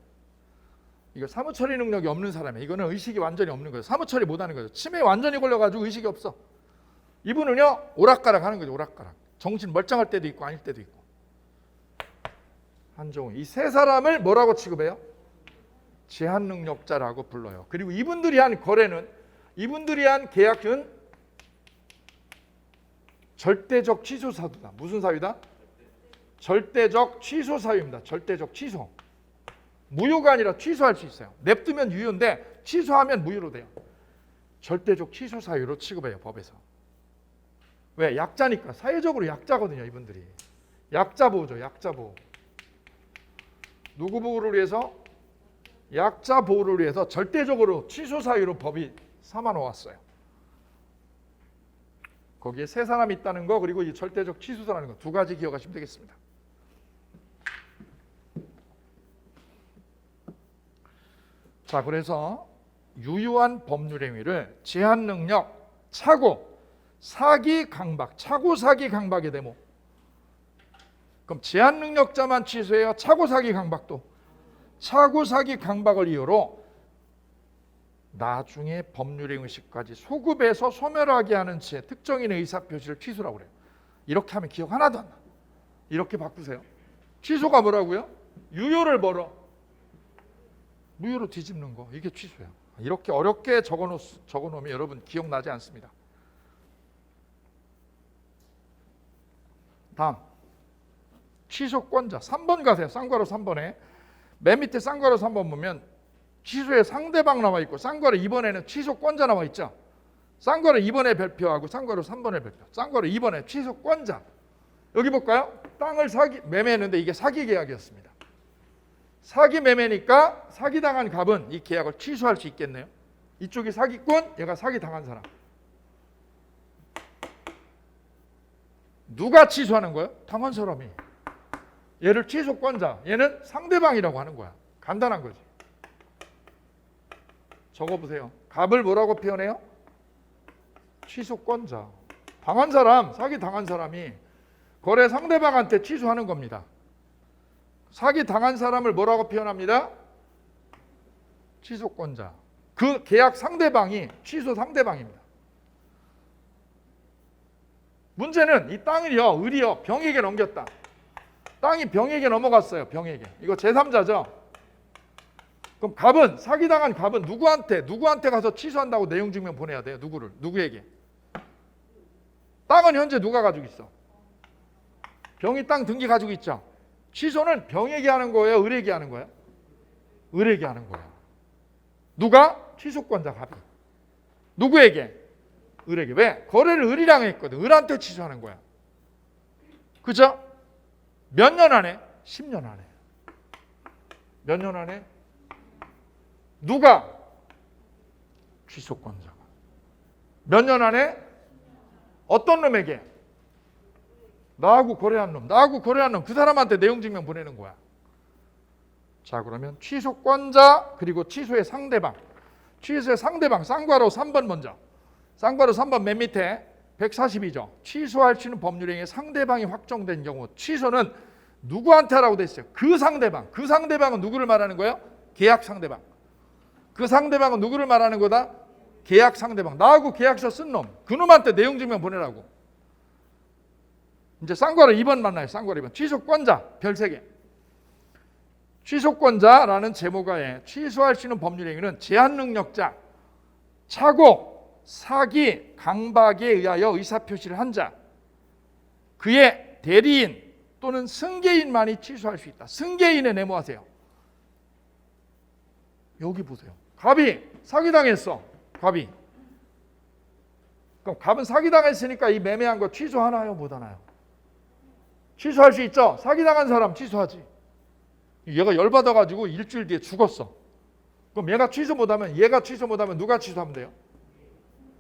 이거 사무처리 능력이 없는 사람이에요. 이거는 의식이 완전히 없는 거예요. 사무처리 못하는 거죠. 치매에 완전히 걸려가지고 의식이 없어. 이분은요 오락가락 하는 거죠. 오락가락. 정신 멀쩡할 때도 있고 아닐 때도 있고. 한정우. 이 세 사람을 뭐라고 취급해요? 제한 능력자라고 불러요. 그리고 이분들이 한 거래는, 이분들이 한 계약은 절대적 취소 사유다. 무슨 사유다? 절대적 취소 사유입니다. 절대적 취소. 무효가 아니라 취소할 수 있어요. 냅두면 유효인데 취소하면 무효로 돼요. 절대적 취소 사유로 취급해요. 법에서. 왜? 약자니까. 사회적으로 약자거든요. 이분들이. 약자 보호죠. 약자 보호. 누구 보호를 위해서? 약자 보호를 위해서 절대적으로 취소 사유로 법이 삼아 놓았어요. 거기에 세 사람이 있다는 거, 그리고 이 절대적 취소라는 거 두 가지 기억하시면 되겠습니다. 자, 그래서 유효한 법률 행위를 제한 능력, 착오, 사기 강박, 착오 사기 강박의 대목. 그럼 제한 능력자만 취소해요? 착오 사기 강박도? 착오 사기 강박을 이유로 나중에 법률행 의식까지 소급해서 소멸하게 하는 채 특정인의 의사표시를 취소라고 그래요. 이렇게 하면 기억 하나도 안 나. 이렇게 바꾸세요. 취소가 뭐라고요? 유효를 벌어. 무효로 뒤집는 거. 이게 취소야. 이렇게 어렵게 적어놓으면 여러분 기억나지 않습니다. 다음 취소권자 3번 가세요. 쌍괄호 3번에 맨 밑에 쌍괄호 3번 보면 취소에 상대방 나와 있고 쌍괄호 2번에는 취소권자 나와 있죠. 쌍괄호 2번에 별표하고 쌍괄호 3번에 별표. 쌍괄호 2번에 취소권자. 여기 볼까요? 땅을 매매했는데 이게 사기 계약이었습니다. 사기 매매니까 사기당한 갑은 이 계약을 취소할 수 있겠네요. 이쪽이 사기꾼, 얘가 사기당한 사람. 누가 취소하는 거예요? 당한 사람이. 얘를 취소권자, 얘는 상대방이라고 하는 거야. 간단한 거지. 적어보세요. 갑을 뭐라고 표현해요? 취소권자. 당한 사람, 사기 당한 사람이 거래 상대방한테 취소하는 겁니다. 사기 당한 사람을 뭐라고 표현합니다? 취소권자. 그 계약 상대방이 취소 상대방입니다. 문제는 이 땅을요, 을이요, 병에게 넘겼다. 땅이 병에게 넘어갔어요. 병에게. 이거 제3자죠. 그럼 갑은, 사기당한 갑은 누구한테 가서 취소한다고 내용 증명 보내야 돼요. 누구에게? 땅은 현재 누가 가지고 있어? 병이 땅 등기 가지고 있죠. 취소는 병에게 하는 거예요? 을에게 하는 거예요? 을에게 하는 거예요. 누가? 취소권자 갑이. 누구에게? 을에게. 왜? 거래를 을이랑 했거든. 을한테 취소하는 거야. 그죠? 몇 년 안에? 10년 안에. 몇 년 안에? 누가? 취소권자가. 몇 년 안에? 어떤 놈에게? 나하고 거래한 놈. 그 사람한테 내용 증명 보내는 거야. 자, 그러면 취소권자 그리고 취소의 상대방. 취소의 상대방 쌍괄호 3번 먼저. 쌍괄호 3번 맨 밑에 142조. 취소할 수 있는 법률행위의 상대방이 확정된 경우 취소는 누구한테 하라고 돼 있어요? 그 상대방. 그 상대방은 누구를 말하는 거예요? 계약 상대방. 그 상대방은 누구를 말하는 거다? 계약 상대방. 나하고 계약서 쓴 놈. 그 놈한테 내용 증명 보내라고. 이제 쌍괄호 2번 만나요. 쌍괄호 2번. 취소권자 별 3개. 취소권자라는 제목하에 취소할 수 있는 법률행위는 제한능력자, 착오, 사기, 강박에 의하여 의사표시를 한 자, 그의 대리인 또는 승계인만이 취소할 수 있다. 승계인에 네모하세요. 여기 보세요. 갑이 사기당했어. 갑이. 그럼 갑은 사기당했으니까 이 매매한 거 취소하나요? 못하나요? 취소할 수 있죠. 사기당한 사람 취소하지. 얘가 열받아가지고 일주일 뒤에 죽었어. 그럼 얘가 취소 못하면 누가 취소하면 돼요?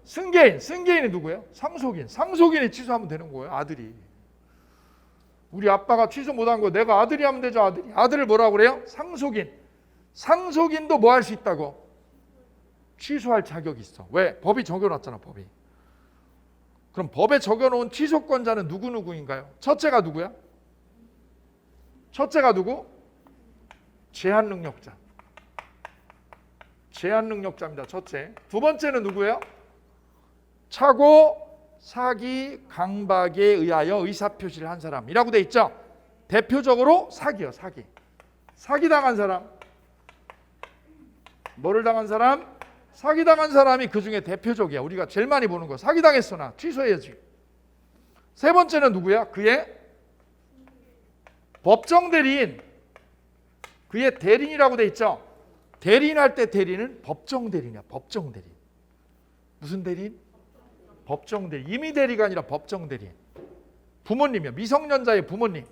승계인. 승계인이 누구예요? 상속인. 상속인이 취소하면 되는 거예요. 아들이. 우리 아빠가 취소 못한 거 내가 아들이 하면 되죠. 아들이. 아들을 뭐라고 그래요? 상속인. 상속인도 뭐 할 수 있다고? 취소할 자격이 있어. 왜? 법이 적여놨잖아. 법이. 그럼 법에 적여놓은 취소권자는 누구인가요? 첫째가 누구야? 첫째가 누구? 제한능력자. 제한능력자입니다. 첫째. 두 번째는 누구예요? 착오, 사기, 강박에 의하여 의사표시를 한 사람이라고 돼 있죠. 대표적으로 사기요. 사기. 사기당한 사람. 뭐를 당한 사람? 사기당한 사람이 그 중에 대표적이야. 우리가 제일 많이 보는 거. 사기당했어 나. 취소해야지. 세 번째는 누구야? 그의 법정대리인. 그의 대리인이라고 돼 있죠. 대리인할 때 대리인은 법정대리인이야. 법정대리인. 무슨 대리인? 법정대리인. 임의대리가 아니라 법정대리인. 부모님이야. 미성년자의 부모님.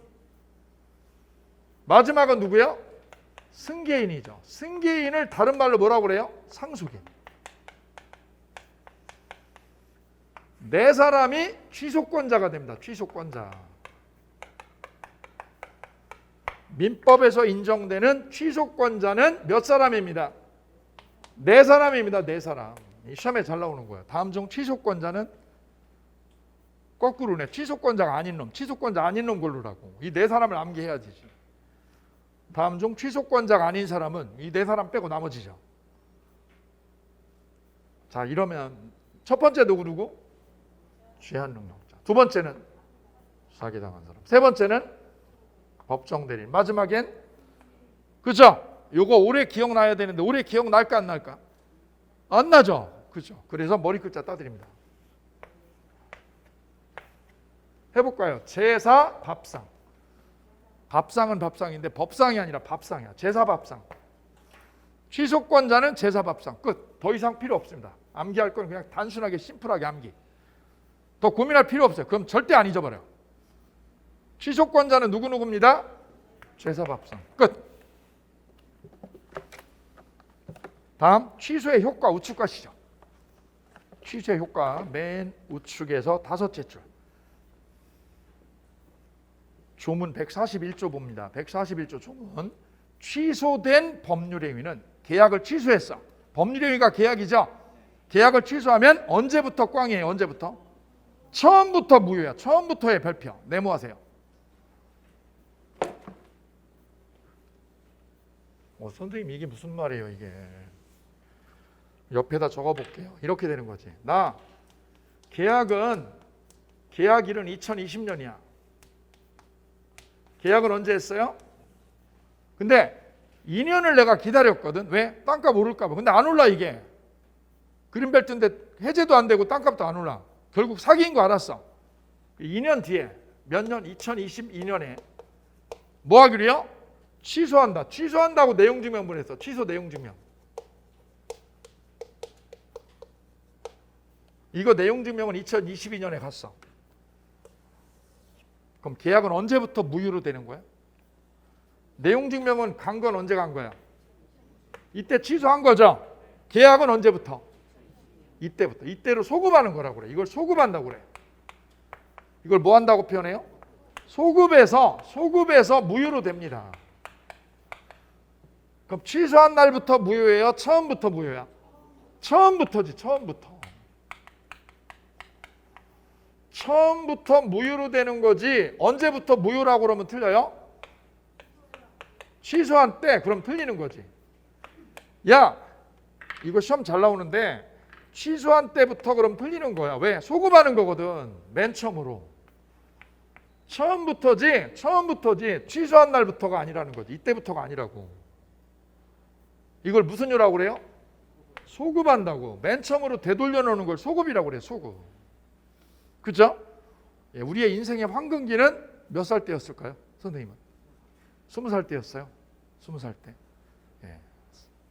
마지막은 누구야? 승계인이죠. 승계인을 다른 말로 뭐라고 그래요? 상속인. 네 사람이 취소권자가 됩니다. 취소권자. 민법에서 인정되는 취소권자는 몇 사람입니다? 네 사람입니다. 네 사람. 시험에 잘 나오는 거예요. 다음 중 취소권자는 거꾸로네. 취소권자가 아닌 놈. 취소권자 아닌 놈 고르라고. 이 네 사람을 암기해야지. 다음 중 취소권자가 아닌 사람은 이 네 사람 빼고 나머지죠. 자, 이러면 첫 번째 누구? 제한능력자. 두 번째는 사기당한 사람. 세 번째는 법정대리인. 마지막엔 그죠? 요거 오래 기억나야 되는데 오래 기억날까 안 날까? 안 나죠. 그죠? 그래서 머리 글자 따드립니다. 해볼까요? 제사 밥상. 밥상은 밥상인데 법상이 아니라 밥상이야. 제사 밥상. 취소권자는 제사 밥상. 끝. 더 이상 필요 없습니다. 암기할 건 그냥 단순하게 심플하게 암기. 더 고민할 필요 없어요. 그럼 절대 안 잊어버려. 취소권자는 누구입니다? 제사 밥상. 끝. 다음 취소의 효과 우측 가시죠. 취소의 효과 맨 우측에서 다섯째 줄. 조문 141조 봅니다. 141조 조문. 취소된 법률행위는 계약을 취소했어. 법률행위가 계약이죠. 계약을 취소하면 언제부터 꽝이에요? 언제부터? 처음부터 무효야. 처음부터의 별표. 네모하세요. 선생님 이게 무슨 말이에요 이게. 옆에다 적어볼게요. 이렇게 되는 거지. 나 계약일은 2020년이야. 계약은 언제 했어요? 근데 2년을 내가 기다렸거든. 왜? 땅값 오를까 봐. 근데 안 올라 이게. 그린벨트인데 해제도 안 되고 땅값도 안 올라. 결국 사기인 거 알았어. 2년 뒤에 몇 년? 2022년에 뭐 하기로요? 취소한다. 취소한다고 내용증명 보냈어. 취소 내용증명. 이거 내용증명은 2022년에 갔어. 그럼 계약은 언제부터 무효로 되는 거야? 내용증명은 간 건 언제 간 거야? 이때 취소한 거죠. 계약은 언제부터? 이때부터. 이때로 소급하는 거라고 그래. 이걸 소급한다고 그래. 이걸 뭐 한다고 표현해요? 소급해서 무효로 됩니다. 그럼 취소한 날부터 무효예요? 처음부터 무효야? 처음부터지. 처음부터 무효로 되는 거지. 언제부터 무효라고 그러면 틀려요? 취소한 때 그럼 틀리는 거지. 야, 이거 시험 잘 나오는데 취소한 때부터 그럼 틀리는 거야. 왜? 소급하는 거거든. 맨 처음으로. 처음부터지. 취소한 날부터가 아니라는 거지. 이때부터가 아니라고. 이걸 무슨 요라고 그래요? 소급한다고. 맨 처음으로 되돌려 놓는 걸 소급이라고 그래요. 소급. 그죠? 예, 우리의 인생의 황금기는 몇 살 때였을까요? 선생님은? 20살 때였어요. 20살 때. 예.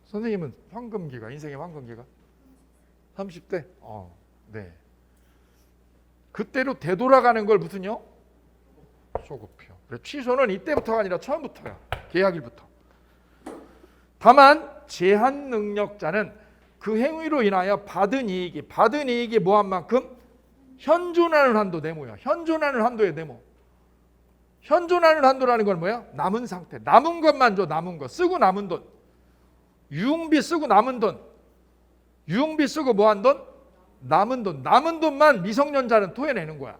선생님은 황금기가, 인생의 황금기가? 30대? 네. 그때로 되돌아가는 걸 무슨요? 소급표. 그래, 취소는 이때부터가 아니라 처음부터야. 계약일부터. 다만 제한 능력자는 그 행위로 인하여 받은 이익이 뭐한 만큼 현존하는 한도 네모야. 현존하는 한도의 네모. 현존하는 한도라는 건 뭐야? 남은 상태. 남은 것만 줘. 남은 거. 쓰고 남은 돈. 유흥비 쓰고 남은 돈. 유흥비 쓰고 뭐 한 돈? 남은 돈. 남은 돈만 미성년자는 토해내는 거야.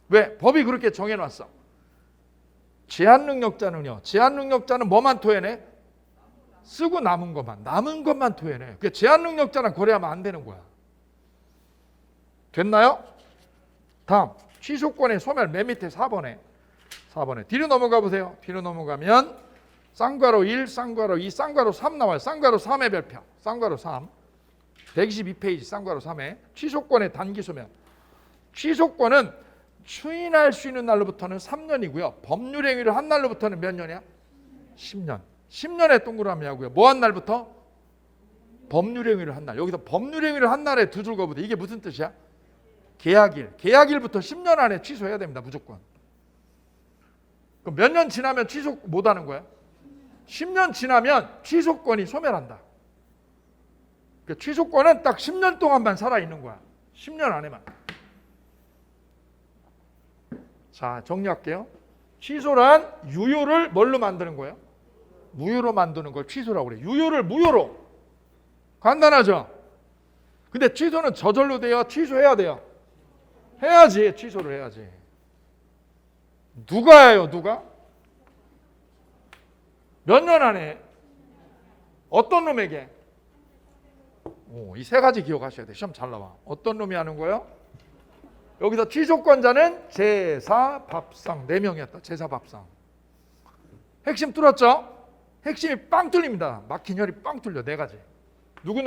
왜? 법이 그렇게 정해놨어. 제한 능력자는요. 제한 능력자는 뭐만 토해내? 쓰고 남은 것만 토해내. 그러니까 제한 능력자랑 거래하면 안 되는 거야. 됐나요? 다음 취소권의 소멸 맨 밑에 4번에 뒤로 넘어가 보세요. 뒤로 넘어가면 쌍괄호 1, 쌍괄호 2, 쌍괄호 3 나와요. 쌍괄호 3의 별표. 쌍괄호 3. 122페이지 쌍괄호 3에 취소권의 단기 소멸. 취소권은 추인할 수 있는 날로부터는 3년이고요. 법률 행위를 한 날로부터는 몇 년이야? 10년. 10년에 동그라미 하고요. 뭐 한 날부터? 법률 행위를 한 날. 여기서 법률 행위를 한 날에 두 줄 거보다 이게 무슨 뜻이야? 계약일부터 10년 안에 취소해야 됩니다. 무조건. 그럼 몇 년 지나면 취소 못 하는 거야? 10년 지나면 취소권이 소멸한다. 그러니까 취소권은 딱 10년 동안만 살아있는 거야. 10년 안에만. 자, 정리할게요. 취소란 유효를 뭘로 만드는 거예요? 무효로 만드는 걸 취소라고 그래요. 유효를 무효로. 간단하죠? 근데 취소는 저절로 돼요? 취소해야 돼요? 해야지. 취소를 해야지. 누가 해요? 누가? 몇 년 안에? 어떤 놈에게? 이 세 가지 기억하셔야 돼요. 시험 잘 나와. 어떤 놈이 하는 거예요? 여기서 취소권자는 제사, 밥상 4명이었다. 제사, 밥상. 핵심 뚫었죠? 핵심이 빵 뚫립니다. 막힌 혈이 빵 뚫려. 4가지. 누구?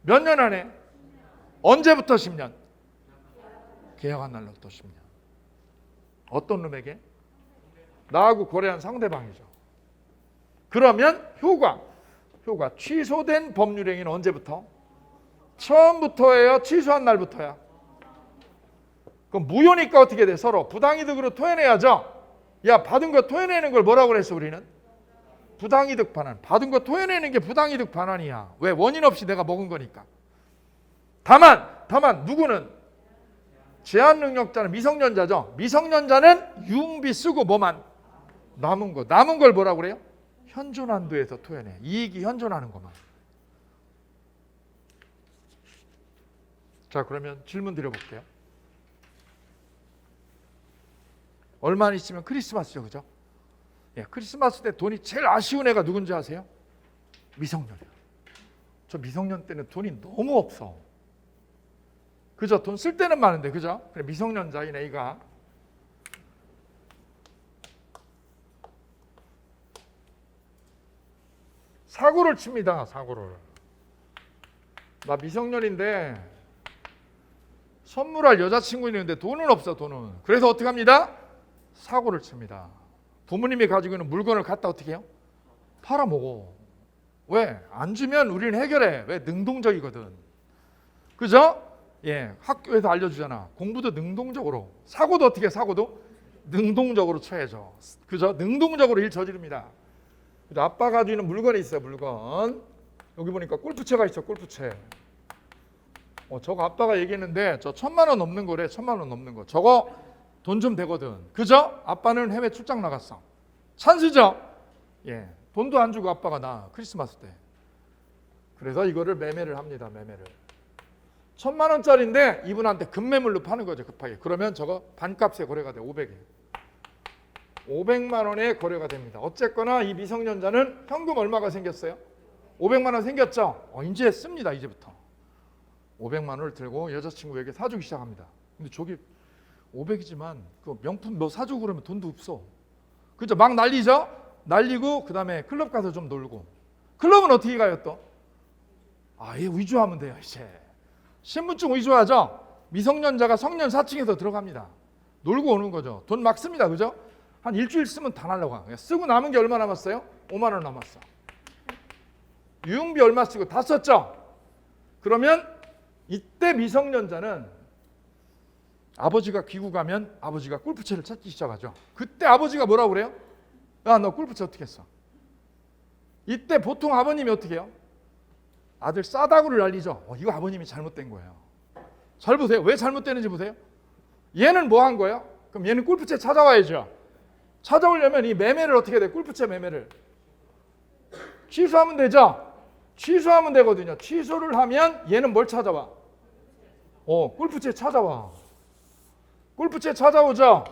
몇 년 안에? 언제부터 10년? 계약한 날로부터 10년. 어떤 놈에게? 나하고 거래한 상대방이죠. 그러면 효과 취소된 법률행위는 언제부터? 처음부터예요? 취소한 날부터야? 그럼 무효니까 어떻게 돼? 서로 부당이득으로 토해내야죠. 야, 받은 거 토해내는 걸 뭐라고 그랬어 우리는? 부당이득 반환. 받은 거 토해내는 게 부당이득 반환이야. 왜? 원인 없이 내가 먹은 거니까. 다만 누구는? 제한 능력자는 미성년자죠. 미성년자는 유흥비 쓰고 뭐만? 남은 걸 뭐라고 그래요? 현존한도에서 토해내. 이익이 현존하는 것만. 자, 그러면 질문 드려볼게요. 얼마 있으면 크리스마스죠, 그죠? 예, 크리스마스 때 돈이 제일 아쉬운 애가 누군지 아세요? 미성년이야. 저 미성년 때는 돈이 너무 없어. 그죠? 돈 쓸 때는 많은데, 그죠? 그래, 미성년자인 A가 사고를 칩니다. 사고를. 나 미성년인데 선물할 여자친구 있는데 돈은 없어. 돈은. 그래서 어떻게 합니다? 사고를 칩니다. 부모님이 가지고 있는 물건을 갖다 어떻게 해요? 팔아먹어. 왜? 안 주면 우리는 해결해. 왜? 능동적이거든. 그죠? 예, 학교에서 알려주잖아. 공부도 능동적으로. 사고도 어떻게 해? 사고도 능동적으로 쳐야죠. 그죠? 능동적으로 일 저지릅니다. 아빠가 가지고 있는 물건이 있어요. 물건. 여기 보니까 골프채가 있어. 골프채. 저거 아빠가 얘기했는데 저 1,000만 원 넘는 거래. 1,000만 원 넘는 거. 저거 돈 좀 되거든. 그죠? 아빠는 해외 출장 나갔어. 찬스죠? 예. 돈도 안 주고 아빠가 나 크리스마스 때. 그래서 이거를 매매를 합니다. 매매를. 1,000만 원짜리인데 이분한테 급매물로 파는 거죠. 급하게. 그러면 저거 반값에 거래가 돼. 500에. 500만 원에 거래가 됩니다. 어쨌거나 이 미성년자는 현금 얼마가 생겼어요? 500만 원 생겼죠? 이제 씁니다. 이제부터. 500만 원을 들고 여자친구에게 사주기 시작합니다. 근데 저기 500이지만 그 명품 뭐 사주고 그러면 돈도 없어. 그죠? 막 날리죠? 날리고 그 다음에 클럽 가서 좀 놀고. 클럽은 어떻게 가요 또? 아예 위조하면 돼요. 이제 신분증 위조하죠? 미성년자가 성년 4층에서 들어갑니다. 놀고 오는 거죠. 돈 막 씁니다. 그죠? 한 일주일 쓰면 다 날라가. 쓰고 남은 게 얼마 남았어요? 5만 원 남았어. 유흥비 얼마 쓰고 다 썼죠? 그러면 이때 미성년자는 아버지가 귀국하면 아버지가 골프채를 찾기 시작하죠. 그때 아버지가 뭐라고 그래요? 야, 너 골프채 어떻게 했어? 이때 보통 아버님이 어떻게 해요? 아들 싸다구를 날리죠. 이거 아버님이 잘못된 거예요. 잘 보세요. 왜 잘못되는지 보세요. 얘는 뭐 한 거예요? 그럼 얘는 골프채 찾아와야죠. 찾아오려면 이 매매를 어떻게 돼? 골프채 매매를 취소하면 되죠. 취소하면 되거든요. 취소를 하면 얘는 뭘 찾아와? 골프채 찾아와. 골프채 찾아오죠.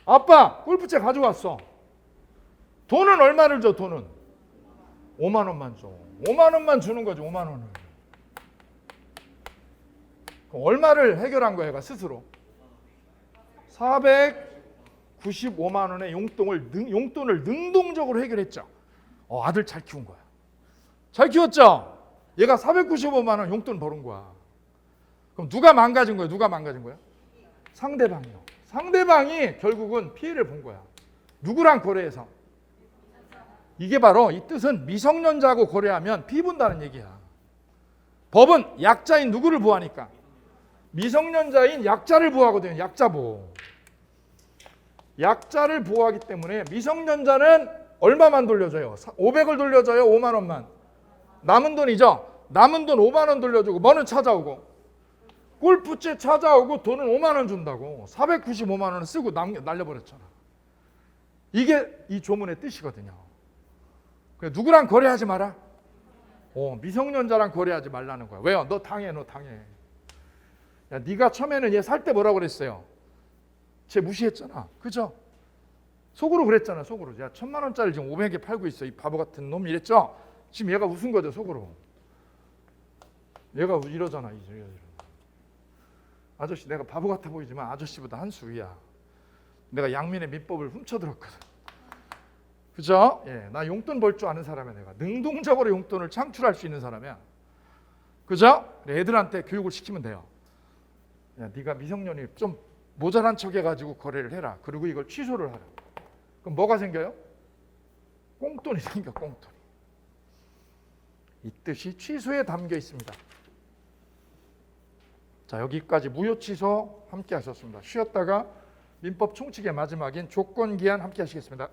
아빠 골프채 가져왔어. 돈은 얼마를 줘? 돈은 5만 원만 줘. 5만 원만 주는 거죠. 5만 원을. 그럼 얼마를 해결한 거야? 얘가 스스로 495만 원의 용돈을 능동적으로 해결했죠. 아들 잘 키운 거야. 잘 키웠죠? 얘가 495만 원 용돈 벌은 거야. 그럼 누가 망가진 거야? 누가 망가진 거야? 상대방이요. 상대방이 결국은 피해를 본 거야. 누구랑 거래해서? 이게 바로 이 뜻은 미성년자하고 거래하면 피 본다는 얘기야. 법은 약자인 누구를 보호하니까? 미성년자인 약자를 보호하거든요. 약자 보호. 약자를 보호하기 때문에 미성년자는 얼마만 돌려줘요? 500을 돌려줘요? 5만 원만? 남은 돈이죠? 남은 돈 5만 원 돌려주고 뭐는 찾아오고? 골프채 찾아오고 돈은 5만 원 준다고. 495만 원을 쓰고 날려버렸잖아. 이게 이 조문의 뜻이거든요. 그래, 누구랑 거래하지 마라? 미성년자랑 거래하지 말라는 거야. 왜요? 너 당해. 야, 네가 처음에는 얘 살 때 뭐라고 그랬어요? 쟤 무시했잖아. 그죠? 속으로 그랬잖아. 속으로. 야, 1,000만 원짜리 지금 500에 팔고 있어. 이 바보 같은 놈 이랬죠? 지금 얘가 웃은 거죠. 속으로. 얘가 이러잖아. 이제. 아저씨 내가 바보 같아 보이지만 아저씨보다 한 수 위야. 내가 양민의 민법을 훔쳐들었거든. 그죠? 예, 나 용돈 벌 줄 아는 사람이야. 내가 능동적으로 용돈을 창출할 수 있는 사람이야. 그죠? 애들한테 교육을 시키면 돼요. 야, 네가 미성년이 좀 모자란 척 해가지고 거래를 해라. 그리고 이걸 취소를 하라. 그럼 뭐가 생겨요? 꽁돈이 생겨. 꽁돈. 이 뜻이 취소에 담겨 있습니다. 자, 여기까지 무효 취소 함께 하셨습니다. 쉬었다가 민법 총칙의 마지막인 조건기한 함께 하시겠습니다.